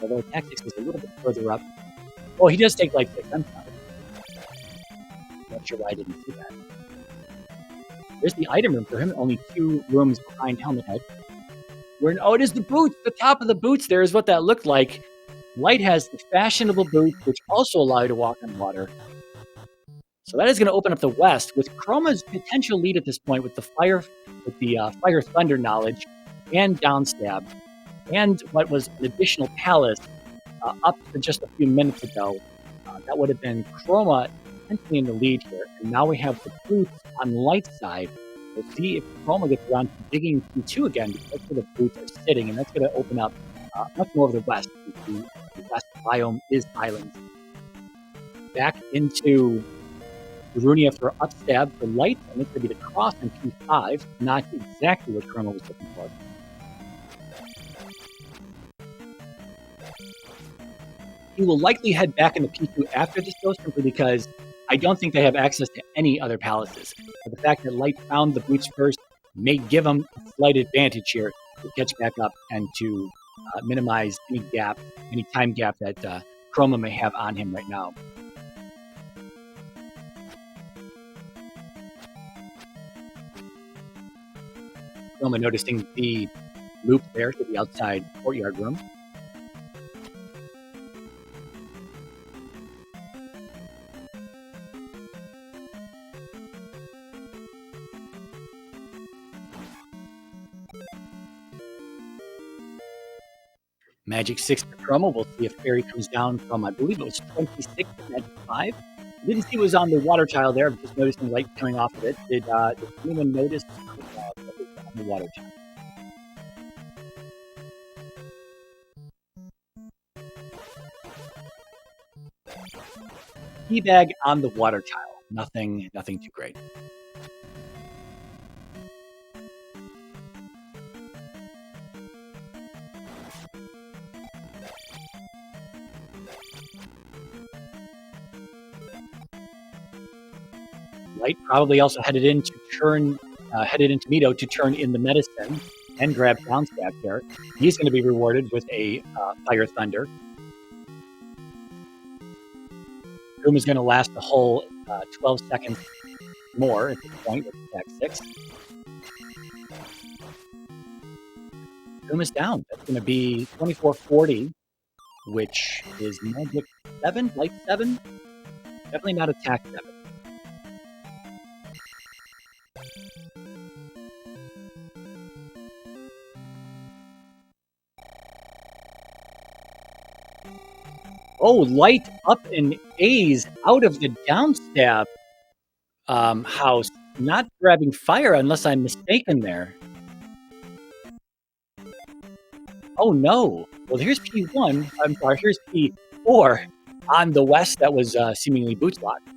although attack 6 is a little bit further up. Oh, he does take light 6, I'm sorry. Not sure why I didn't see that. There's the item room for him, only 2 rooms behind Helmet Head. Oh, it is the boots! The top of the boots there is what that looked like. Light has the fashionable boots, which also allow you to walk on water. So that is going to open up the west, with Chroma's potential lead at this point with the Fire Thunder knowledge, and Downstab, and what was an additional palace up to just a few minutes ago. That would have been Chroma potentially in the lead here. And now we have the boots on light side. We'll see if Chroma gets around to digging P2 again, because that's where the boots are sitting, and that's going to open up much more of the west. The west biome is islands. Back into Runia for upstab for light, and it's going to be the cross in P5, not exactly what Chroma was looking for. He will likely head back into P2 after this goes, simply because I don't think they have access to any other palaces. But the fact that Light found the boots first may give him a slight advantage here to catch back up and to minimize any time gap that Chroma may have on him right now. Chroma noticing the loop there to the outside courtyard room. Magic 6 for Chroma. We'll see if Fairy comes down from, I believe it was 26 to Magic 5. Didn't see it was on the water tile there. I'm just noticing light coming off of it. Did anyone notice what was on the water tile? Teabag on the water tile. Nothing too great. Light probably also headed into Mito to turn in the medicine and grab downstab here. He's going to be rewarded with a Fire Thunder. Boom is going to last the whole 12 seconds more at this point with attack 6. Boom is down. That's going to be 2440, which is Magic 7, Light 7. Definitely not attack 7. Oh, Light up in A's out of the downstab house. Not grabbing fire unless I'm mistaken there. Oh no. Well, here's P1. I'm sorry, here's P4 on the west that was seemingly boots locked.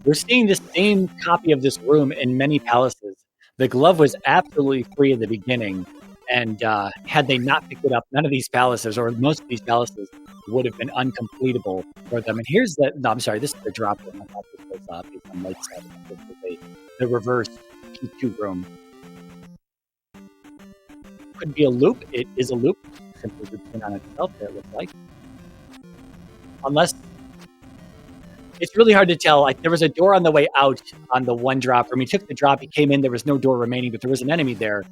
We're seeing the same copy of this room in many palaces. The glove was absolutely free in the beginning, and had they not picked it up, none of these palaces, or most of these palaces, would have been uncompletable for them. And here's the... No, I'm sorry, this is the drop room. I thought this was based on Light 7. This is the reverse P2 room. Could be a loop. It is a loop. Simply loops in on itself there, it looks like. Unless... It's really hard to tell. Like, there was a door on the way out on the one drop room. He took the drop, he came in, there was no door remaining, but there was an enemy there.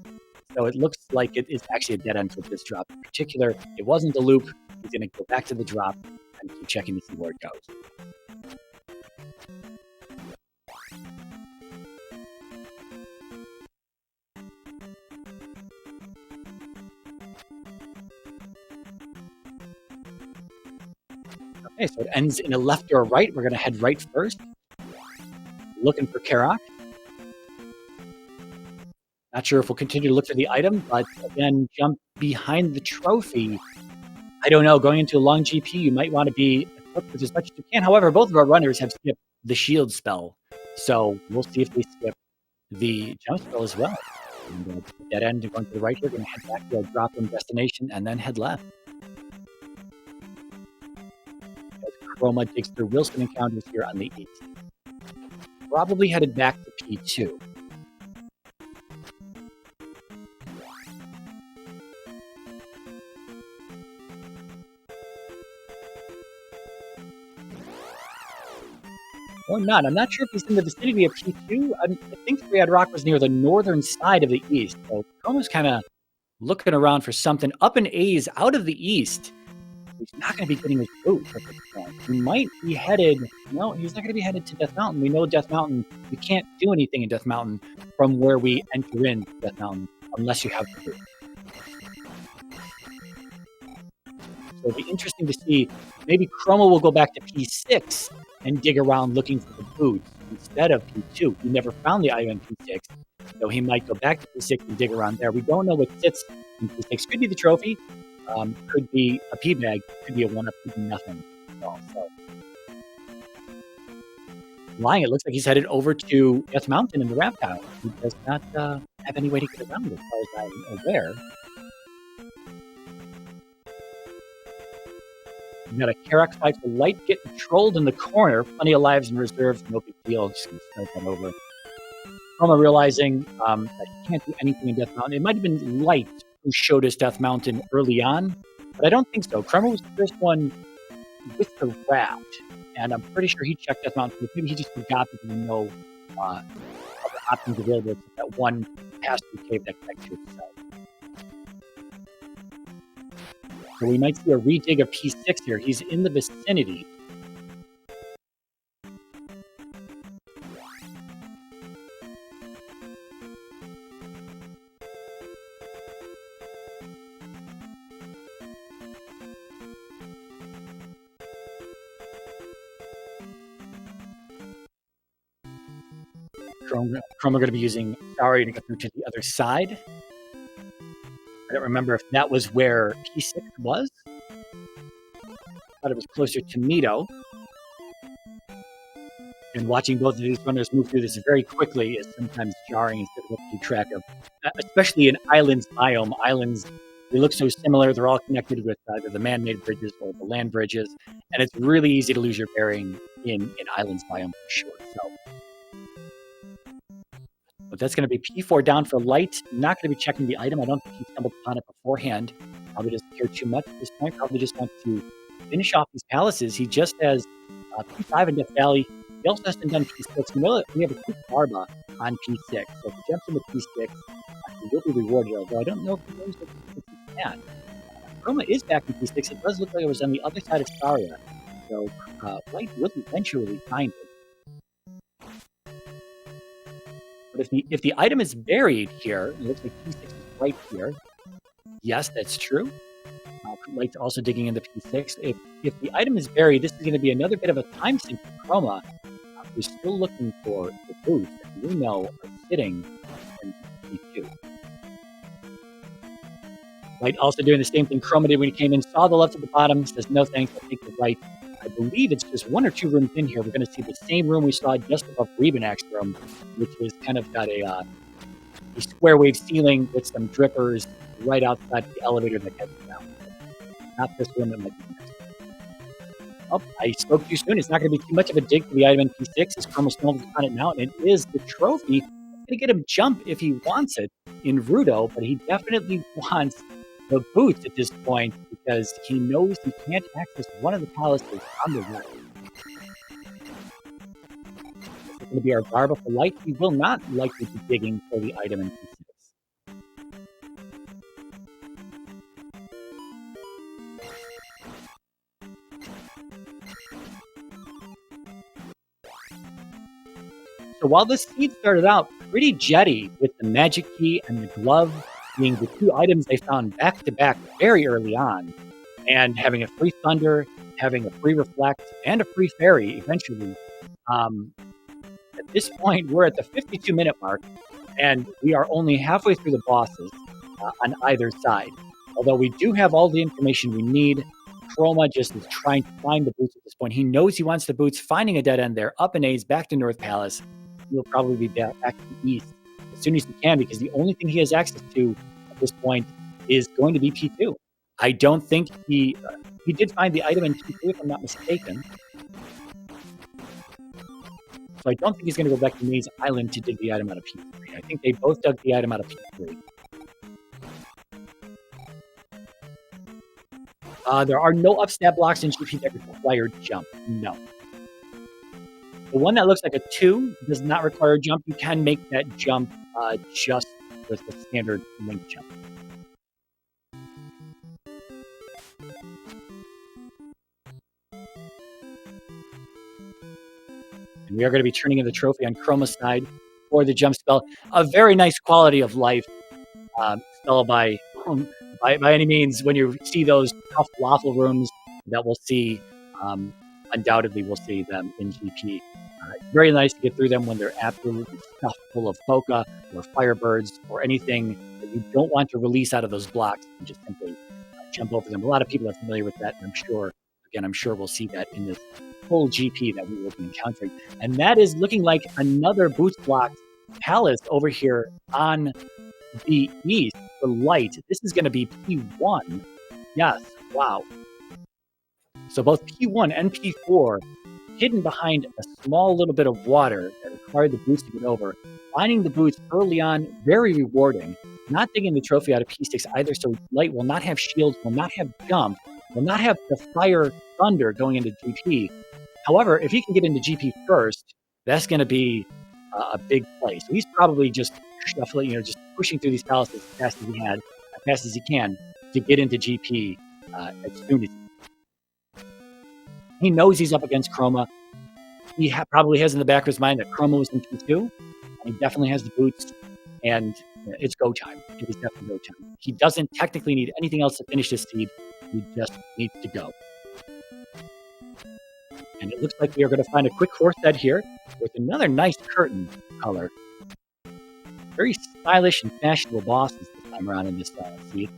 So it looks like it is actually a dead end with this drop in particular. It wasn't a loop. He's going to go back to the drop and keep checking to see where it goes. Okay, so it ends in a left or a right. We're going to head right first. Looking for Karak. Not sure if we'll continue to look for the item, but again, jump behind the trophy. I don't know. Going into a long GP, you might want to be equipped with as much as you can. However, both of our runners have skipped the shield spell. So we'll see if they skip the jump spell as well. And dead end, going to the right here. We're going to head back to our drop room destination and then head left. Chroma takes through Wilson encounters here on the east. Probably headed back to P2. Or not. I'm not sure if he's in the vicinity of P2. I think Three-Eyed Rock was near the northern side of the east. So Chroma's kind of looking around for something. Up in A's, out of the east. He's not going to be getting his boots at this point. He might be headed... No, he's not going to be headed to Death Mountain. We know Death Mountain, you can't do anything in Death Mountain from where we enter in Death Mountain unless you have the boot. So it'll be interesting to see. Maybe Chroma will go back to P6 and dig around looking for the boots instead of P2. He never found the item in P6, so he might go back to P6 and dig around there. We don't know what sits in P6. Could be the trophy. Could be a P-bag, could be a one-up, could be nothing. So, lying, it looks like he's headed over to Death Mountain in the Reptile. He does not have any way to get around as far as I'm aware. We've got a Karak fight for Light getting trolled in the corner. Plenty of lives in reserve, no big deal. Just going to start that over. Chroma realizing that he can't do anything in Death Mountain. It might have been Light who showed us Death Mountain early on, but I don't think so. Chroma was the first one with the raft, and I'm pretty sure he checked Death Mountain. Maybe he just forgot that there were no other options available to that one pass-through cave that connects to itself. So we might see a redig of P6 here. He's in the vicinity. Chroma going to be using Sorry to get through to the other side. I don't remember if that was where P6 was. Thought it was closer to Nito. And watching both of these runners move through this very quickly is sometimes jarring and difficult to keep track of, especially in Islands biome. Islands, they look so similar. They're all connected with either the man-made bridges or the land bridges. And it's really easy to lose your bearing in Islands biome for sure. So. But that's going to be P4 down for Light. Not going to be checking the item. I don't think he stumbled upon it beforehand. Probably doesn't care too much at this point. Probably just wants to finish off these palaces. He just has P5 in Death Valley. He also hasn't done P6. We have a quick Barba on P6. So if he jumps into P6, he will be rewarded. Although I don't know if he knows what P6 is at. Chroma is back in P6. It does look like it was on the other side of Saria. So Light will eventually find it. But if the item is buried here, it looks like P6 is right here. Yes, that's true. Light's also digging into P6. If the item is buried, this is going to be another bit of a time sink for Chroma. We're still looking for the boots that we know are sitting in P2. Light also doing the same thing Chroma did when he came in, saw the left at the bottom, says no thanks, I'll take the right. I believe it's just one or two rooms in here. We're going to see the same room we saw just above Rebenak's room, which is kind of got a square wave ceiling with some drippers right outside the elevator that heads down. Not this room, that might be next. Oh, I spoke too soon. It's not going to be too much of a dig for the item in P6 as Chroma stumbles on it now, and it is the trophy. It's going to get him jump if he wants it in Rudo, but he definitely wants the boots at this point because he knows he can't access one of the palaces on the right. This is going to be our Barba for Light. He will not likely be digging for the item in P6. So while this seed started out pretty jetty with the magic key and the glove being the two items they found back-to-back very early on, and having a free Thunder, having a free Reflect, and a free Fairy eventually. At this point, we're at the 52-minute mark, and we are only halfway through the bosses on either side. Although we do have all the information we need, Chroma just is trying to find the boots at this point. He knows he wants the boots, finding a dead end there, up in A's, back to North Palace. He'll probably be back to the East as soon as he can, because the only thing he has access to at this point is going to be P2. I don't think he did find the item in P3, if I'm not mistaken. So I don't think he's going to go back to Maze Island to dig the item out of P3. I think they both dug the item out of P3. There are no upstab blocks in GP that require jump. No. The one that looks like a 2 does not require a jump. You can make that jump just with the standard link jump. And we are going to be turning in the trophy on Chroma's side for the jump spell. A very nice quality of life spell by any means. When you see those tough waffle rooms that we'll see, undoubtedly we'll see them in GP. It's very nice to get through them when they're absolutely stuffed full of Foca or Firebirds or anything that you don't want to release out of those blocks and just simply jump over them. A lot of people are familiar with that, and I'm sure we'll see that in this full GP that we will be encountering. And that is looking like another boost block palace over here on the East for Light. This is going to be P1. Yes, wow. So both P1 and P4 hidden behind a small little bit of water that required the boots to get over. Finding the boots early on, very rewarding. Not digging the trophy out of P6 either, so Light will not have shields, will not have jump, will not have the Fire Thunder going into GP. However, if he can get into GP first, that's going to be a big play. So he's probably just shuffling, just pushing through these palaces as fast as he can to get into GP as soon as he knows he's up against Chroma. He probably has in the back of his mind that Chroma was in P2, and he definitely has the boots, and it's go time. It is definitely go time. He doesn't technically need anything else to finish this seed. He just needs to go. And it looks like we are going to find a quick horse head here with another nice curtain color. Very stylish and fashionable bosses this time around in this seed.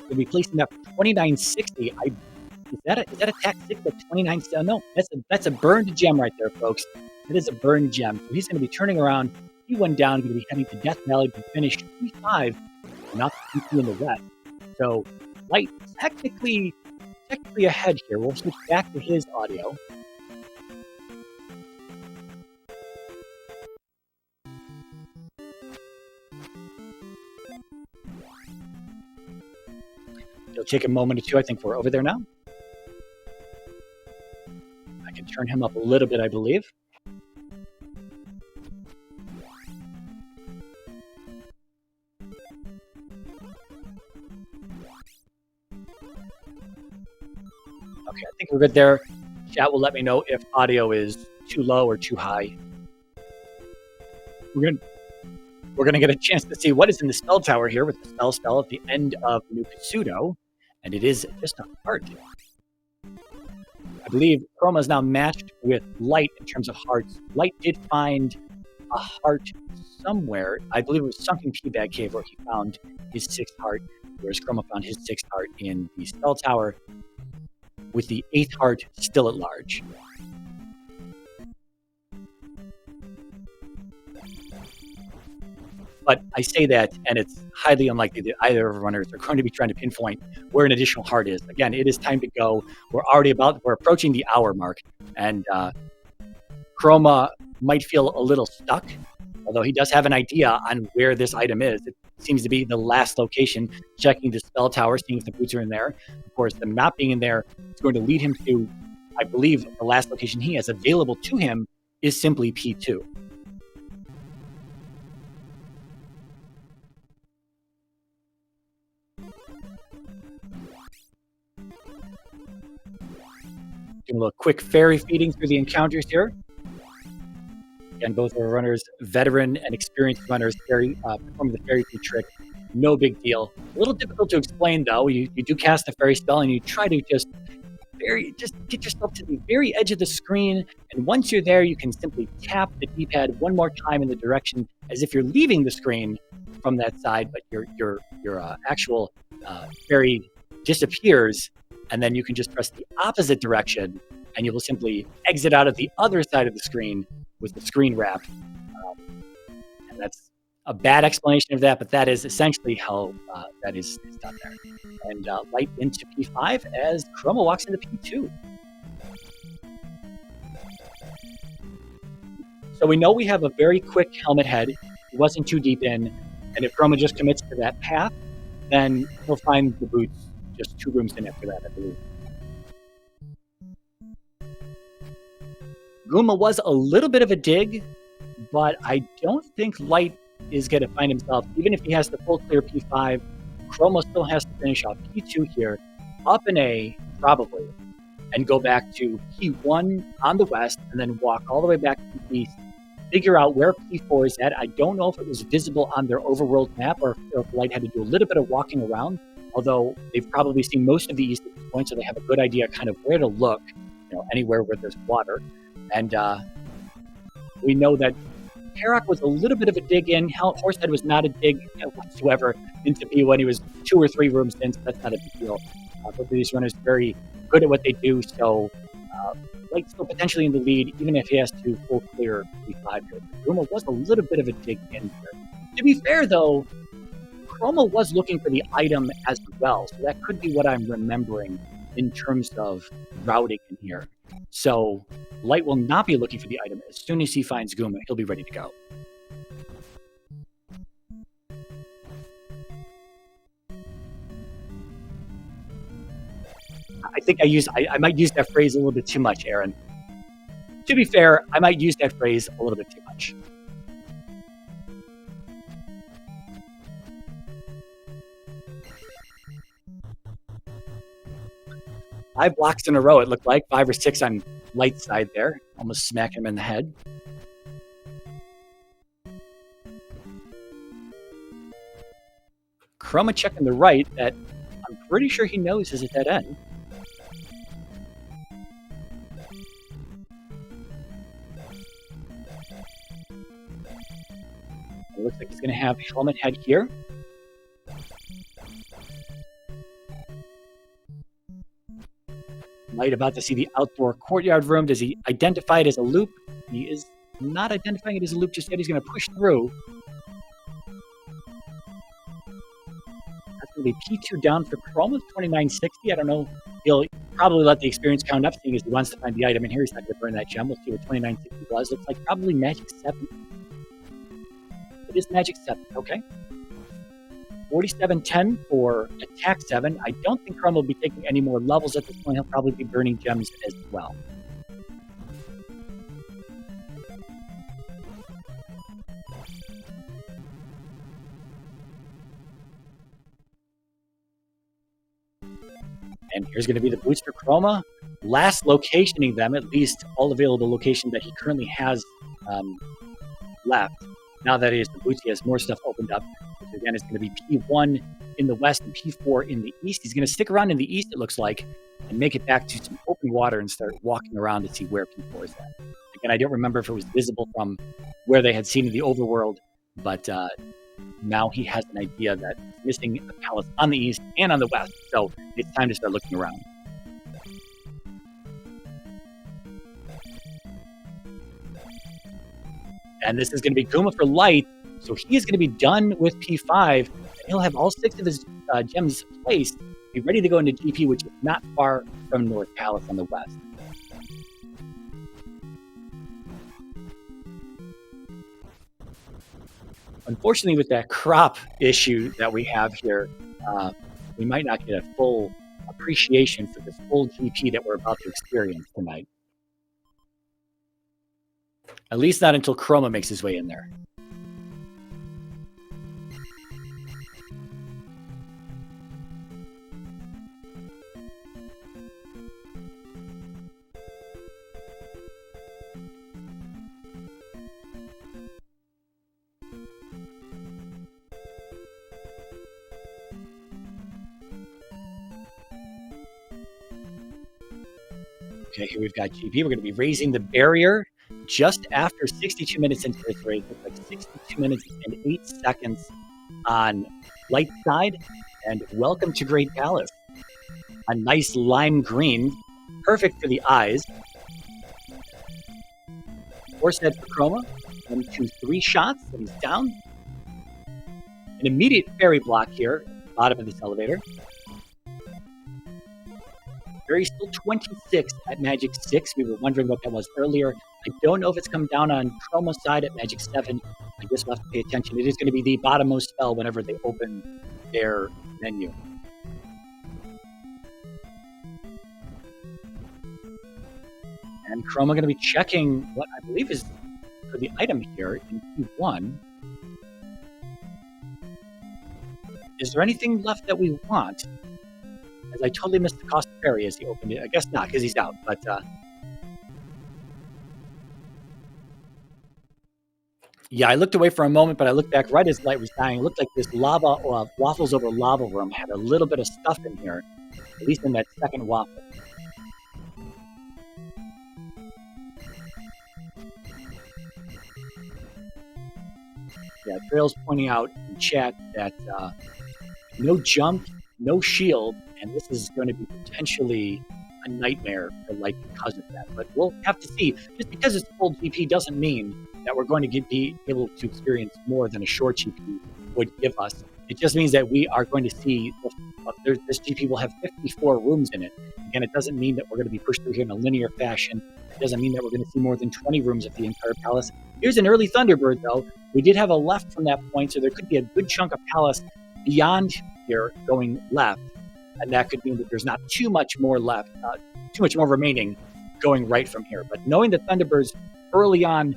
We'll be placing that 2960. Is that a tax 6 at 29? No, that's a burned gem right there, folks. It is a burned gem. So he's going to be turning around. P1 down, going to be heading to Death Valley to finish P5, not P2 in the west. So Light technically ahead here. We'll switch back to his audio. It'll take a moment or two. I think we're over there now. I can turn him up a little bit, I believe. Okay, I think we're good there. Chat will let me know if audio is too low or too high. We're gonna get a chance to see what is in the spell tower here with the spell at the end of New Kasudo, and it is just a heart. I believe Chroma is now matched with Light in terms of hearts. Light did find a heart somewhere. I believe it was Sunken Teabag Cave where he found his 6th heart, whereas Chroma found his 6th heart in the spell tower, with the 8th heart still at large. But I say that, and it's highly unlikely that either of our runners are going to be trying to pinpoint where an additional heart is. Again, it is time to go. We're approaching the hour mark, and Chroma might feel a little stuck, although he does have an idea on where this item is. It seems to be the last location, checking the spell tower, seeing if the boots are in there. Of course, them not being in there is going to lead him to, I believe, the last location he has available to him is simply P2. Doing a little quick fairy feeding through the encounters here. Again, both our runners, veteran and experienced runners, performing the fairy feed trick. No big deal. A little difficult to explain, though. You do cast a fairy spell, and you try to just get yourself to the very edge of the screen. And once you're there, you can simply tap the D-pad one more time in the direction as if you're leaving the screen from that side, but your actual fairy disappears, and then you can just press the opposite direction, and you will simply exit out of the other side of the screen with the screen wrap. And that's a bad explanation of that, but that is essentially how that is done there. And Light into P5 as Chroma walks into P2. So we know we have a very quick helmet head. He wasn't too deep in, and if Chroma just commits to that path, then he'll find the boots just 2 rooms in after that, I believe. Guma was a little bit of a dig, but I don't think Light is going to find himself, even if he has the full clear P5, Chroma still has to finish off P2 here, up an A, probably, and go back to P1 on the west, and then walk all the way back to the east, figure out where P4 is at. I don't know if it was visible on their overworld map, or if Light had to do a little bit of walking around, although they've probably seen most of the east at this point, so they have a good idea kind of where to look, anywhere where there's water. And we know that Herok was a little bit of a dig in. Horsehead was not a dig whatsoever into P when he was 2 or 3 rooms in, so that's not a big deal. Both of these runners are very good at what they do, so Light's still potentially in the lead, even if he has to full clear P5 here. Chroma was a little bit of a dig in here. To be fair, though, Chroma was looking for the item as well, so that could be what I'm remembering in terms of routing in here. So Light will not be looking for the item. As soon as he finds Guma, he'll be ready to go. I think I might use that phrase a little bit too much, Aaron. To be fair, I might use that phrase a little bit too much. Five blocks in a row, it looked like. 5 or 6 on Light's side there. Almost smacking him in the head. Chroma checking the right that I'm pretty sure he knows is a dead end. It looks like he's going to have Helmet Head here. Light about to see the outdoor courtyard room. Does he identify it as a loop? He is not identifying it as a loop just yet. He's going to push through. That's going to be P2 down for Chroma, 2960. I don't know. He'll probably let the experience count up, seeing as he wants to find the item. And here he's not going to burn that gem. We'll see what 2960 was. Looks like probably Magic 7. It is Magic 7. Okay. 4710 for Attack 7. I don't think Chrome will be taking any more levels at this point. He'll probably be burning gems as well. And here's going to be the boots for Chroma. Last locationing them, at least all available location that he currently has left. Now that he has the boots, he has more stuff opened up. Which again, is going to be P1 in the west and P4 in the east. He's going to stick around in the east, it looks like, and make it back to some open water and start walking around to see where P4 is at. Again, I don't remember if it was visible from where they had seen in the overworld, but now he has an idea that he's missing a palace on the east and on the west. So it's time to start looking around. And this is going to be Guma for Light. So he is going to be done with P5. And he'll have all 6 of his gems placed, be ready to go into GP, which is not far from North Palace on the west. Unfortunately, with that crop issue that we have here, we might not get a full appreciation for this full GP that we're about to experience tonight. At least not until Chroma makes his way in there. Okay, here we've got GP. We're going to be raising the barrier just after 62 minutes into this race. It's like 62 minutes and 8 seconds on Light side. And welcome to Great Palace. A nice lime green, perfect for the eyes. 4 sets for Chroma. 1, 2, 3 shots, and he's down. An immediate fairy block here, bottom of this elevator. Barry's still 26 at Magic 6. We were wondering what that was earlier. I don't know if it's come down on Chroma's side at Magic 7. I guess we'll have to pay attention. It is going to be the bottommost spell whenever they open their menu. And Chroma going to be checking what I believe is for the item here in Q1. Is there anything left that we want? As I totally missed the cost of Fairy as he opened it. I guess not, because he's out. But yeah, I looked away for a moment, but I looked back right as Light was dying. It looked like this lava waffles over lava room had a little bit of stuff in here, at least in that second waffle. Yeah, Trail's pointing out in chat that no jump, no shield, and this is going to be potentially a nightmare for Light because of that. But we'll have to see. Just because it's full GP doesn't mean that we're going to be able to experience more than a short GP would give us. It just means that we are going to see this GP will have 54 rooms in it. Again, it doesn't mean that we're going to be pushed through here in a linear fashion. It doesn't mean that we're going to see more than 20 rooms of the entire palace. Here's an early Thunderbird, though. We did have a left from that point, so there could be a good chunk of palace beyond here going left. And that could mean that there's not too much more left, too much more remaining going right from here. But knowing the Thunderbirds early on,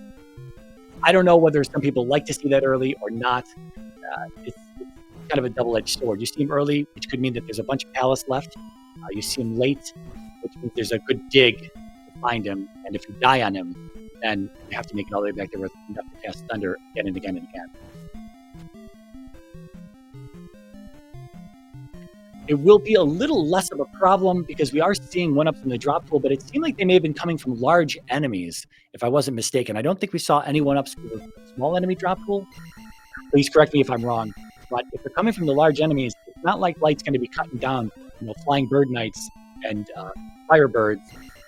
I don't know whether some people like to see that early or not. It's kind of a double-edged sword. You see them early, which could mean that there's a bunch of Palace left. You see him late, which means there's a good dig to find him. And if you die on him, then you have to make it all the way back there with enough to cast Thunder again and again and again. It will be a little less of a problem because we are seeing 1-ups in the drop pool, but it seemed like they may have been coming from large enemies, if I wasn't mistaken. I don't think we saw any 1-ups from the small enemy drop pool. Please correct me if I'm wrong. But if they're coming from the large enemies, it's not like Light's going to be cutting down, Flying Bird Knights and Firebirds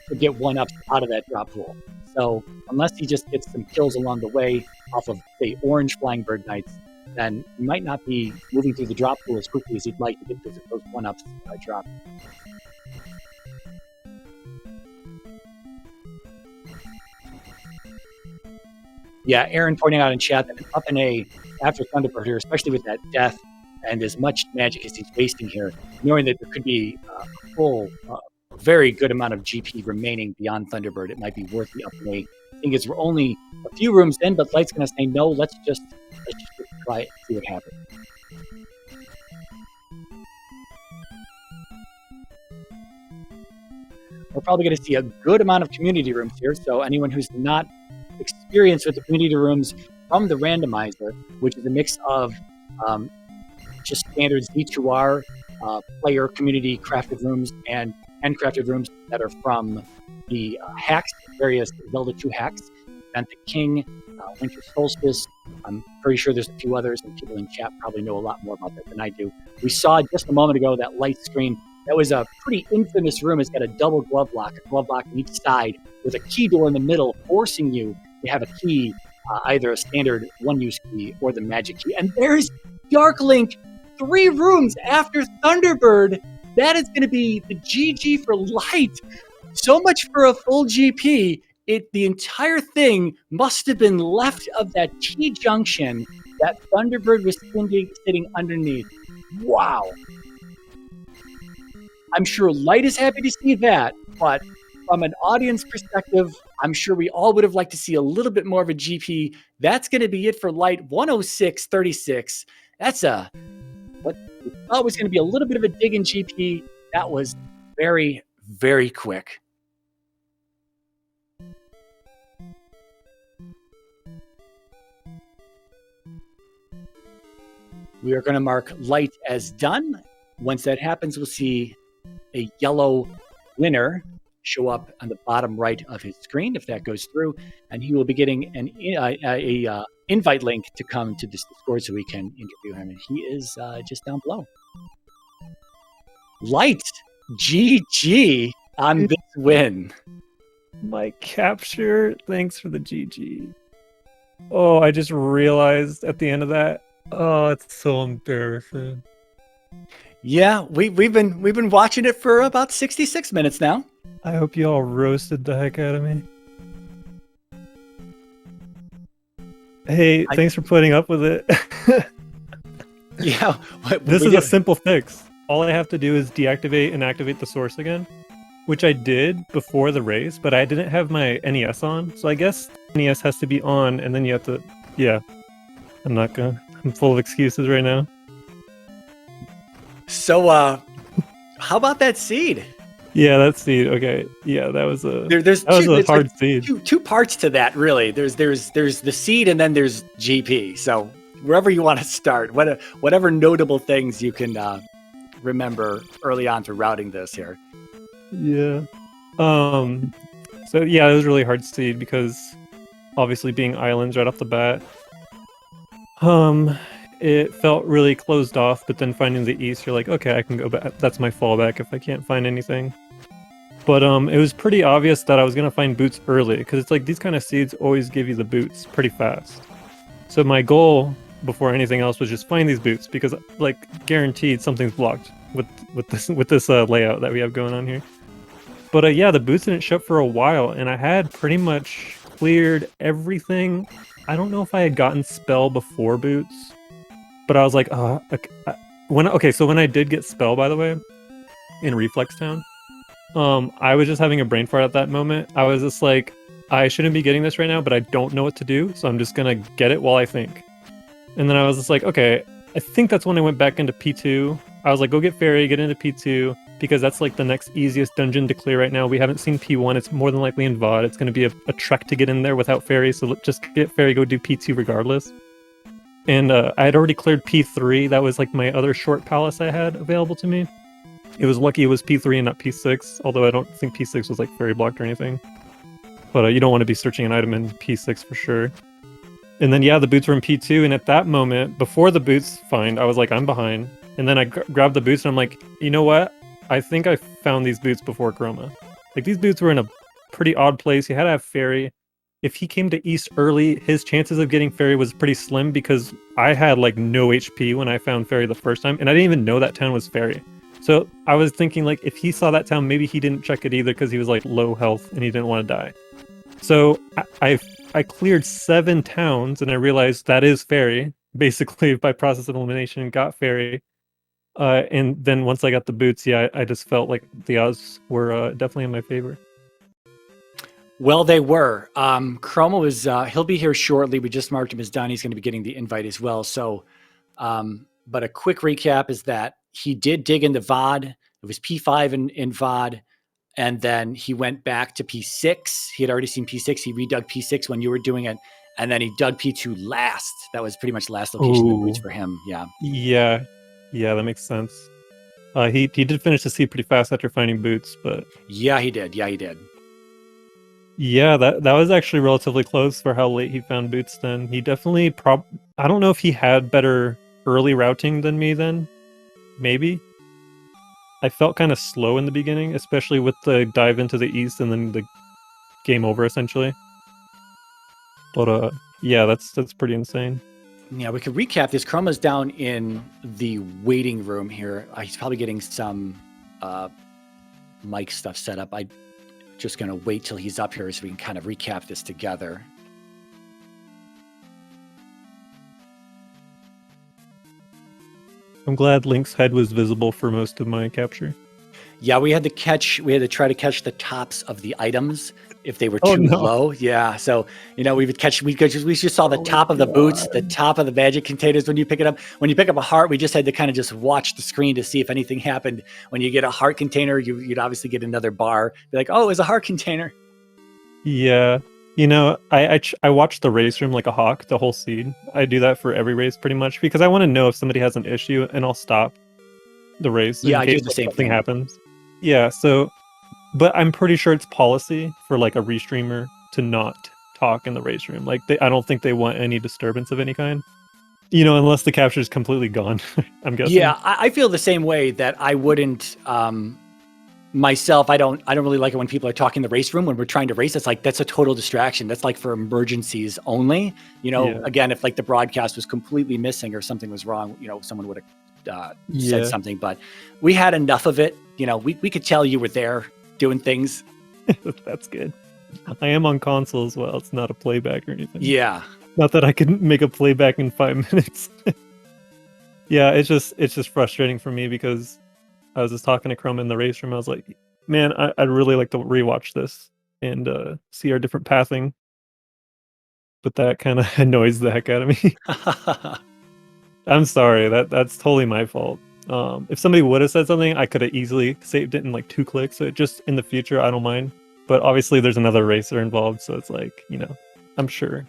to get 1-ups out of that drop pool. So unless he just gets some kills along the way off of, say, orange Flying Bird Knights, then he might not be moving through the drop pool as quickly as he'd like to get those 1-ups dropped. Yeah, Aaron pointing out in chat that up in A after Thunderbird here, especially with that death and as much magic as he's wasting here, knowing that there could be a full, very good amount of GP remaining beyond Thunderbird, it might be worth the up in A. I think we're only a few rooms in, but Light's going to say, no, let's just try it and see what happens. We're probably going to see a good amount of community rooms here, so anyone who's not experienced with the community rooms from the randomizer, which is a mix of just standard Z2R player community crafted rooms and handcrafted rooms that are from the hacks, various Zelda 2 hacks, Event the King, Winter Solstice. I'm pretty sure there's a few others, and people in chat probably know a lot more about that than I do. We saw just a moment ago that light screen. That was a pretty infamous room. It's got a double glove lock on each side with a key door in the middle, forcing you to have a key, either a standard one-use key or the magic key. And there's Dark Link, 3 rooms after Thunderbird. That is going to be the GG for Light. So much for a full GP. The entire thing must have been left of that T-junction that Thunderbird was sitting underneath. Wow. I'm sure Light is happy to see that, but from an audience perspective, I'm sure we all would have liked to see a little bit more of a GP. That's going to be it for Light, 106.36. That's what we thought was going to be a little bit of a dig in GP. That was very, very quick. We are going to mark Light as done. Once that happens, we'll see a yellow winner show up on the bottom right of his screen if that goes through, and he will be getting an invite link to come to this Discord so we can interview him, and he is just down below. Light, GG on this win. My capture, thanks for the GG. Oh, I just realized at the end of that. Oh, it's so embarrassing. Yeah, we've been watching it for about 66 minutes now. I hope you all roasted the heck out of me. Hey, thanks for putting up with it. Yeah. This is a simple fix. All I have to do is deactivate and activate the source again, which I did before the race, but I didn't have my NES on. So I guess NES has to be on, and then you have to... Yeah. I'm full of excuses right now. So, how about that seed? Yeah, that seed. Okay, yeah, that was a there's a hard seed. Two parts to that, really. There's the seed, and then there's GP. So wherever you want to start, whatever notable things you can remember early on through routing this here. Yeah. So yeah, it was really hard seed because obviously being islands right off the bat. It felt really closed off, but then finding the east, you're like, okay, I can go back. That's my fallback if I can't find anything. But it was pretty obvious that I was gonna find boots early, because it's like these kind of seeds always give you the boots pretty fast. So my goal before anything else was just find these boots, because like guaranteed something's blocked with this layout that we have going on here. But yeah, the boots didn't show up for a while, and I had pretty much cleared everything. I don't know if I had gotten spell before boots. But I was like, so when I did get spell, by the way, in Reflex Town, I was just having a brain fart at that moment. I was just like, I shouldn't be getting this right now, but I don't know what to do, so I'm just gonna get it while I think. And then I was just like, okay, I think that's when I went back into P2. I was like, go get Fairy, get into P2, because that's like the next easiest dungeon to clear right now. We haven't seen P1, it's more than likely in VOD. It's gonna be a trek to get in there without Fairy, so just get Fairy, go do P2 regardless. And I had already cleared P3, that was like my other short palace I had available to me. It was lucky it was P3 and not P6, although I don't think P6 was like fairy blocked or anything. But you don't want to be searching an item in P6 for sure. And then yeah, the boots were in P2, and at that moment, before the boots find, I was like, I'm behind. And then I grabbed the boots and I'm like, you know what? I think I found these boots before Chroma. Like these boots were in a pretty odd place. He had to have fairy. If he came to East early, his chances of getting fairy was pretty slim because I had like no HP when I found fairy the first time, and I didn't even know that town was fairy. So I was thinking, like, if he saw that town, maybe he didn't check it either because he was like low health and he didn't want to die. So I cleared 7 towns and I realized that is fairy, basically by process of elimination, got fairy. And then once I got the boots, yeah, I just felt like the odds were definitely in my favor. Well, they were. Chroma was, he'll be here shortly. We just marked him as done. He's going to be getting the invite as well. So, but a quick recap is that he did dig into VOD. It was P5 in VOD. And then he went back to P6. He had already seen P6. He redug P6 when you were doing it. And then he dug P2 last. That was pretty much the last location of the boots for him. Yeah. Yeah, that makes sense. He did finish the seed pretty fast after finding boots, but Yeah, he did. Yeah, he did. yeah, that was actually relatively close for how late he found boots then. He definitely I don't know if he had better early routing than me then. Maybe. I felt kind of slow in the beginning, especially with the dive into the east and then the game over essentially. But yeah, that's pretty insane. Yeah, we could recap this. Chroma's down in the waiting room here. He's probably getting some mic stuff set up. I'm just going to wait till he's up here so we can kind of recap this together. I'm glad Link's head was visible for most of my capture. Yeah, we had to try to catch the tops of the items if they were too low. Yeah, so we just saw the top of the boots, the top of the magic containers when you pick it up. When you pick up a heart, we just had to kind of just watch the screen to see if anything happened. When you get a heart container, you'd obviously get another bar. Be like, oh, it was a heart container. Yeah, I watch the race room like a hawk, the whole seed. I do that for every race pretty much because I want to know if somebody has an issue, and I'll stop the race in case the same thing happens. Yeah, so, but I'm pretty sure it's policy for like a restreamer to not talk in the race room. Like, I don't think they want any disturbance of any kind. Unless the capture is completely gone. I'm guessing. Yeah, I feel the same way that I wouldn't. Myself, I don't really like it when people are talking in the race room when we're trying to race. It's like that's a total distraction. That's like for emergencies only. Again, if like the broadcast was completely missing or something was wrong, someone would have said something. But we had enough of it. We could tell you were there doing things. That's good. I am on console as well. It's not a playback or anything. Yeah. Not that I can make a playback in 5 minutes. Yeah, it's just frustrating for me because I was just talking to Chrome in the race room. I was like, man, I'd really like to rewatch this and see our different pathing. But that kind of annoys the heck out of me. I'm sorry. That's totally my fault. If somebody would have said something, I could have easily saved it in like 2 clicks. So just in the future, I don't mind. But obviously, there's another racer involved, so it's like, I'm sure.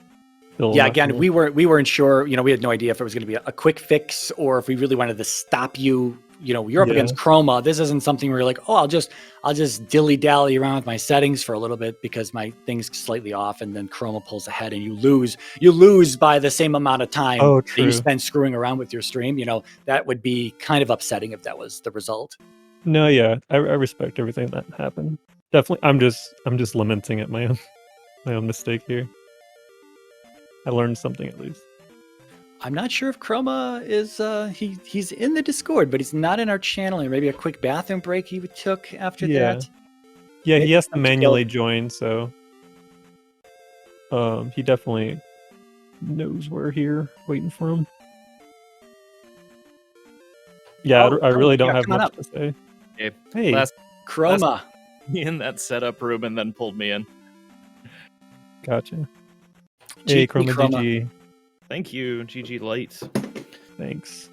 Yeah, again, we weren't sure. We had no idea if it was going to be a quick fix or if we really wanted to stop you. You're up against Chroma. This isn't something where you're like, oh, I'll just dilly-dally around with my settings for a little bit because my thing's slightly off, and then Chroma pulls ahead and you lose by the same amount of time that you spend screwing around with your stream. That would be kind of upsetting if that was the result. No, yeah, I respect everything that happened. Definitely, I'm just lamenting at my own mistake here. I learned something at least. I'm not sure if Chroma is he's in the Discord, but he's not in our channel. Or maybe a quick bathroom break he took after that. Yeah, he has to manually join, so he definitely knows we're here waiting for him. Yeah, I really don't have much to say. Hey, Chroma. me in that setup room and then pulled me in. Gotcha. Hey, Chroma GG. Thank you, GG Light. Thanks.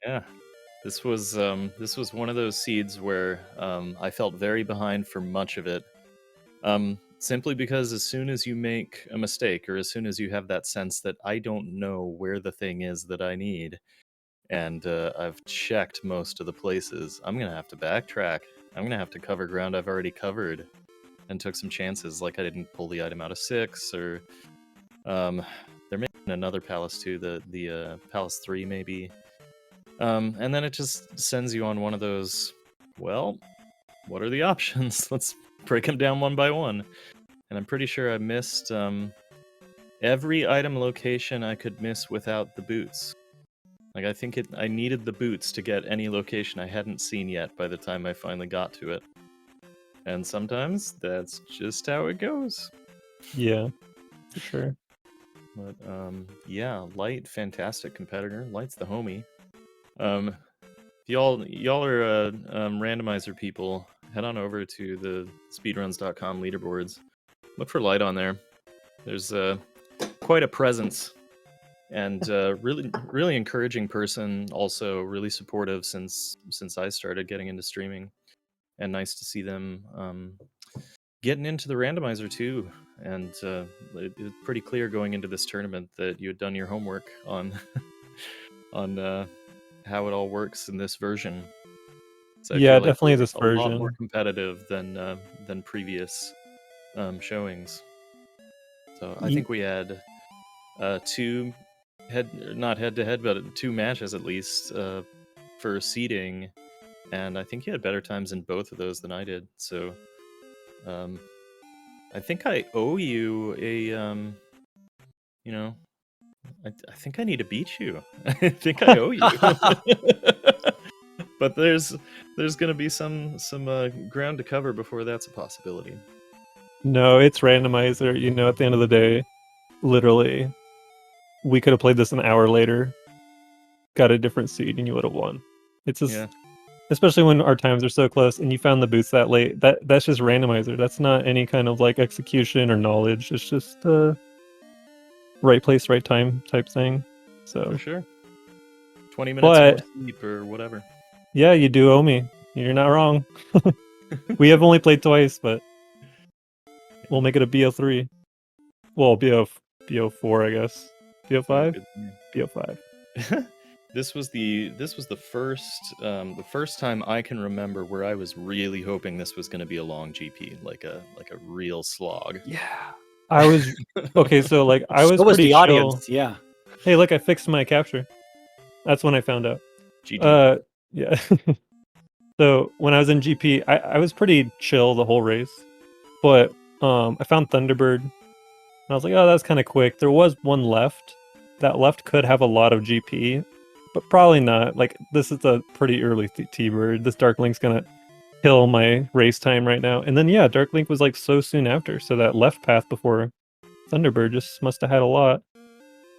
Yeah, this was one of those seeds where I felt very behind for much of it. Simply because as soon as you make a mistake, or as soon as you have that sense that I don't know where the thing is that I need, and I've checked most of the places, I'm gonna have to backtrack. I'm gonna have to cover ground I've already covered, and took some chances, like I didn't pull the item out of 6, or there may have been another palace too, the palace 3 maybe. And then it just sends you on one of those, well, what are the options? Let's break them down one by one. And I'm pretty sure I missed every item location I could miss without the boots. Like, I think I needed the boots to get any location I hadn't seen yet by the time I finally got to it. And sometimes that's just how it goes. Yeah, for sure. But yeah, Light, fantastic competitor. Light's the homie. Y'all are randomizer people, head on over to the speedruns.com leaderboards. Look for Light on there. There's quite a presence, and really encouraging person. Also really supportive since I started getting into streaming, and nice to see them getting into the randomizer too. And it was pretty clear going into this tournament that you had done your homework on on how it all works in this version. So yeah, I feel definitely like this a lot version. more competitive than previous showings. So I think we had two not head to head, but 2 matches at least for seeding, and I think you had better times in both of those than I did. So I think I owe you a you know, I think I need to beat you. I think I owe you. But there's gonna be some ground to cover before that's a possibility. No, it's randomizer. You know, at the end of the day, literally, we could have played this an hour later, got a different seed, and you would have won. It's just, Yeah. especially when our times are so close, and you found the boots that late. That's just randomizer. That's not any kind of like execution or knowledge. It's just right place, right time type thing. So For sure. 20 minutes more but sleep or whatever. yeah, you do owe me. You're not wrong. We have only played twice, but we'll make it a BO3. Well, BO4, I guess. BO5? BO5. This was the first time I can remember where I was really hoping this was going to be a long GP, like a real slog. Yeah. I was okay, so like I was So was pretty the chill. audience, yeah. Hey, look, I fixed my capture. That's when I found out. GG. Yeah. So when I was in GP, I was pretty chill the whole race. But I found Thunderbird. And I was like, oh, that's kind of quick. There was one left. That left could have a lot of GP, but probably not. Like, this is a pretty early T-Bird. This Dark Link's gonna kill my race time right now. And then, yeah, Dark Link was like so soon after. So that left path before Thunderbird just must have had a lot,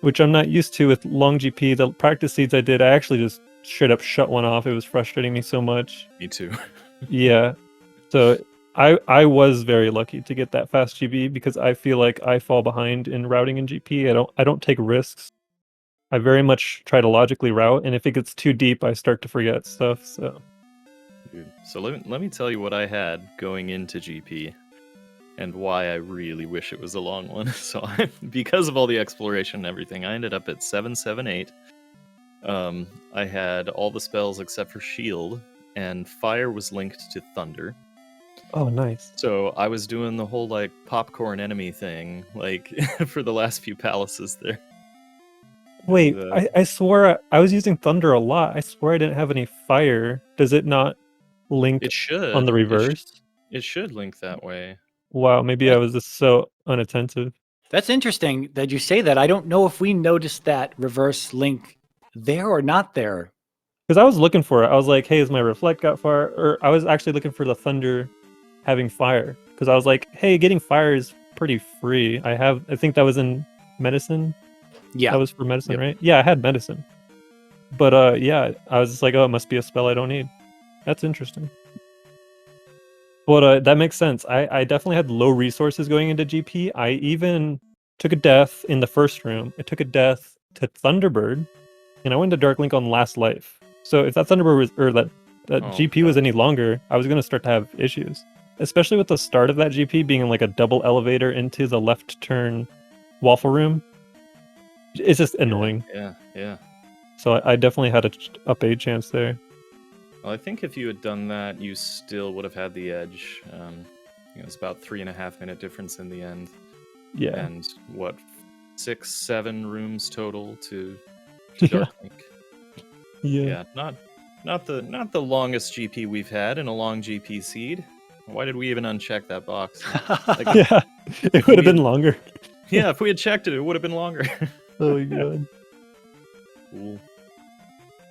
which I'm not used to with long GP. The practice seeds I did, I actually just straight up shut one off. It was frustrating me so much. Me too. Yeah. So I was very lucky to get that fast GB because I feel like I fall behind in routing in GP. I don't take risks. I very much try to logically route, and if it gets too deep, I start to forget stuff. So, Dude. So let me tell you what I had going into GP, and why I really wish it was a long one. So because of all the exploration and everything, I ended up at 778. I had all the spells except for shield, and fire was linked to thunder. oh, nice. So I was doing the whole like popcorn enemy thing, like for the last few palaces there. Wait, And, I swore I was using thunder a lot. I swore I didn't have any fire. Does it not link it should on the reverse? It should link that way. Wow, maybe I was just so unattentive. That's interesting that you say that. I don't know if we noticed that reverse link there or not there. Because I was looking for it. I was like, hey, is my reflect got fire? Or I was actually looking for the thunder having fire. Because I was like, hey, getting fire is pretty free. I think that was in medicine. Yeah. That was for medicine, Yep. right? Yeah, I had medicine. But yeah, I was just like, oh, it must be a spell I don't need. That's interesting. But that makes sense. I definitely had low resources going into GP. I even took a death in the first room. I took a death to Thunderbird, and I went to Dark Link on last life. So if that Thunderbird was, or that Oh, GP was God. any longer, I was gonna start to have issues. Especially with the start of that GP being in like a double elevator into the left turn waffle room. It's just annoying. Yeah. So I definitely had up a chance there. Well, I think if you had done that, you still would have had the edge. It was about 3.5 minute difference in the end. Yeah. And what, 6-7 rooms total to Yeah. Dark Link. Yeah. Not the longest GP we've had in a long GP seed. Why did we even uncheck that box? Like, Yeah. It would have been longer. yeah, if we had checked it, it would have been longer. Oh my god. Cool. Oh,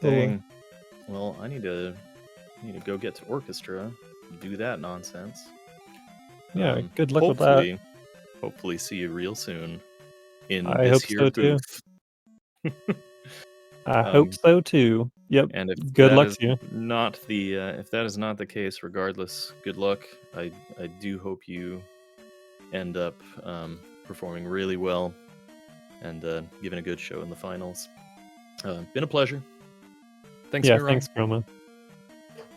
well. Dang. Well, I need to go get to orchestra, do that nonsense. Yeah, good luck with that. Hopefully see you real soon in I this hope here so too. booth. I hope so too. Yep. And if Good that luck is to you. not the if that is not the case, regardless, good luck. I do hope you end up performing really well and giving a good show in the finals. Been a pleasure. Thanks, Yeah, Miron. thanks, Chroma.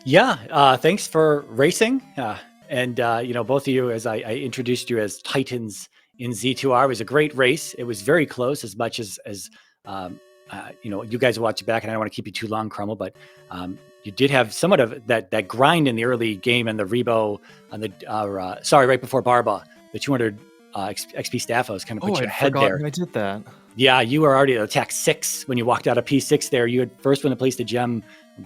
Yeah, thanks for racing. And both of you, as I introduced you as Titans in Z2R, was a great race. It was very close, as much as you guys watch it back, and I don't want to keep you too long, Chroma, but you did have somewhat of that grind in the early game, and the Rebo on the right before Barba, the 200 XP Staphos kind of put you ahead there. I did that. Yeah, you were already at attack 6 when you walked out of P6 there. You had first one to place the gem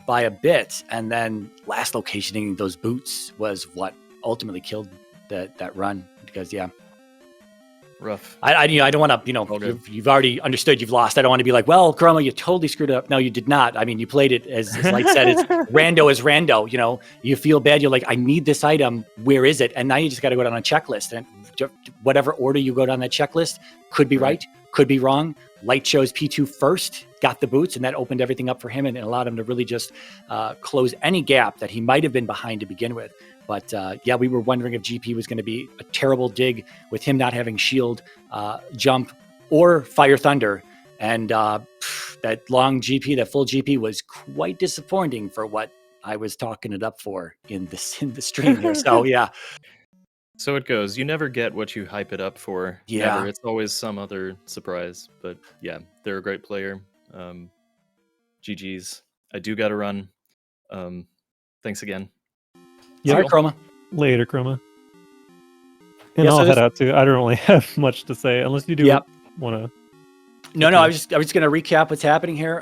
by a bit, and then last locationing those boots was what ultimately killed that run. Because Rough. I don't want to, you've already understood you've lost. I don't want to be like, well, Chroma, you totally screwed up. No, you did not. I mean, you played it as Light said, it's rando is rando. You feel bad. You're like, I need this item. Where is it? And now you just got to go down a checklist, and whatever order you go down that checklist could be right, could be wrong. Light chose P2 first, got the boots, and that opened everything up for him and allowed him to really just close any gap that he might have been behind to begin with. But we were wondering if GP was going to be a terrible dig with him not having shield, jump, or fire thunder. And that long GP, that full GP, was quite disappointing for what I was talking it up for in the stream here. So yeah. So it goes. You never get what you hype it up for. Yeah. Never. It's always some other surprise. But yeah, they're a great player. GG's. I do got to run. Thanks again. Yeah, right, Chroma. Later, Chroma. And I'll head out too. I don't really have much to say unless you do want to. No, I was just going to recap what's happening here.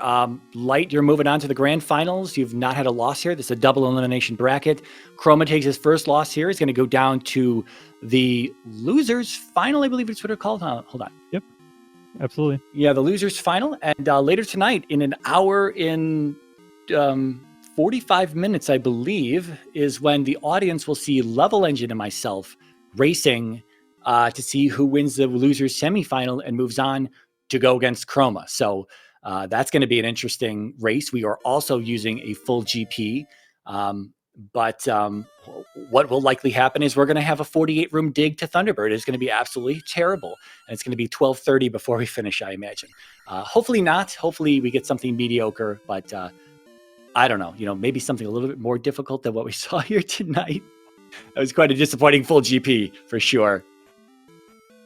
Light, you're moving on to the grand finals. You've not had a loss here. This is a double elimination bracket. Chroma takes his first loss here. He's going to go down to the losers final, I believe it's what it's called. Hold on. Yep, absolutely. Yeah, the losers final. And later tonight, in an hour in 45 minutes, I believe, is when the audience will see Level Engine and myself racing to see who wins the losers semifinal and moves on to go against Chroma. So that's going to be an interesting race. We are also using a full GP. But what will likely happen is we're going to have a 48-room dig to Thunderbird. It's going to be absolutely terrible. And it's going to be 12:30 before we finish, I imagine. Hopefully not. Hopefully we get something mediocre. But I don't know. Maybe something a little bit more difficult than what we saw here tonight. It was quite a disappointing full GP, for sure.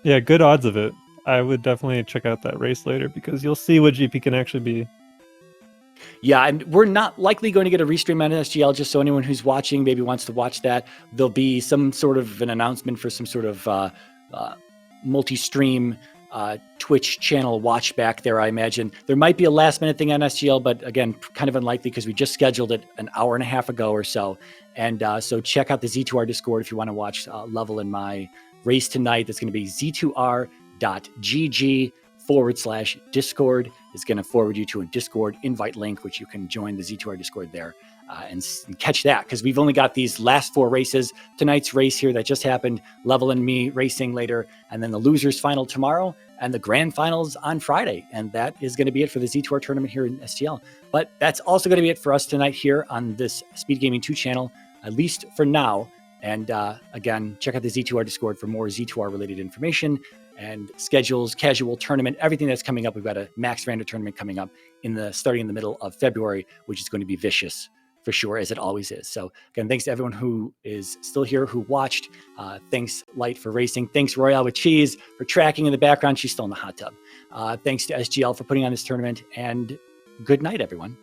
Yeah, good odds of it. I would definitely check out that race later because you'll see what GP can actually be. Yeah, and we're not likely going to get a restream on SGL, just so anyone who's watching maybe wants to watch that. There'll be some sort of an announcement for some sort of multi-stream Twitch channel watch back there, I imagine. There might be a last-minute thing on SGL, but again, kind of unlikely because we just scheduled it an hour and a half ago or so. And so check out the Z2R Discord if you want to watch Level and my race tonight. That's going to be z2r.gg/Discord. Is going to forward you to a Discord invite link, which you can join the Z2R Discord there and catch that, because we've only got these last 4 races. Tonight's race here that just happened, Level and me racing later, and then the losers final tomorrow, and the grand finals on Friday. And that is going to be it for the Z2R tournament here in SGL. But that's also going to be it for us tonight here on this SpeedGaming 2 channel, at least for now. And again, check out the Z2R Discord for more Z2R related information and schedules, casual tournament, everything that's coming up. We've got a Max Random tournament coming up starting in the middle of February, which is going to be vicious for sure, as it always is. So again, thanks to everyone who is still here, who watched. Thanks Light for racing. Thanks Royale with Cheese for tracking in the background. She's still in the hot tub. Thanks to SGL for putting on this tournament, and good night, everyone.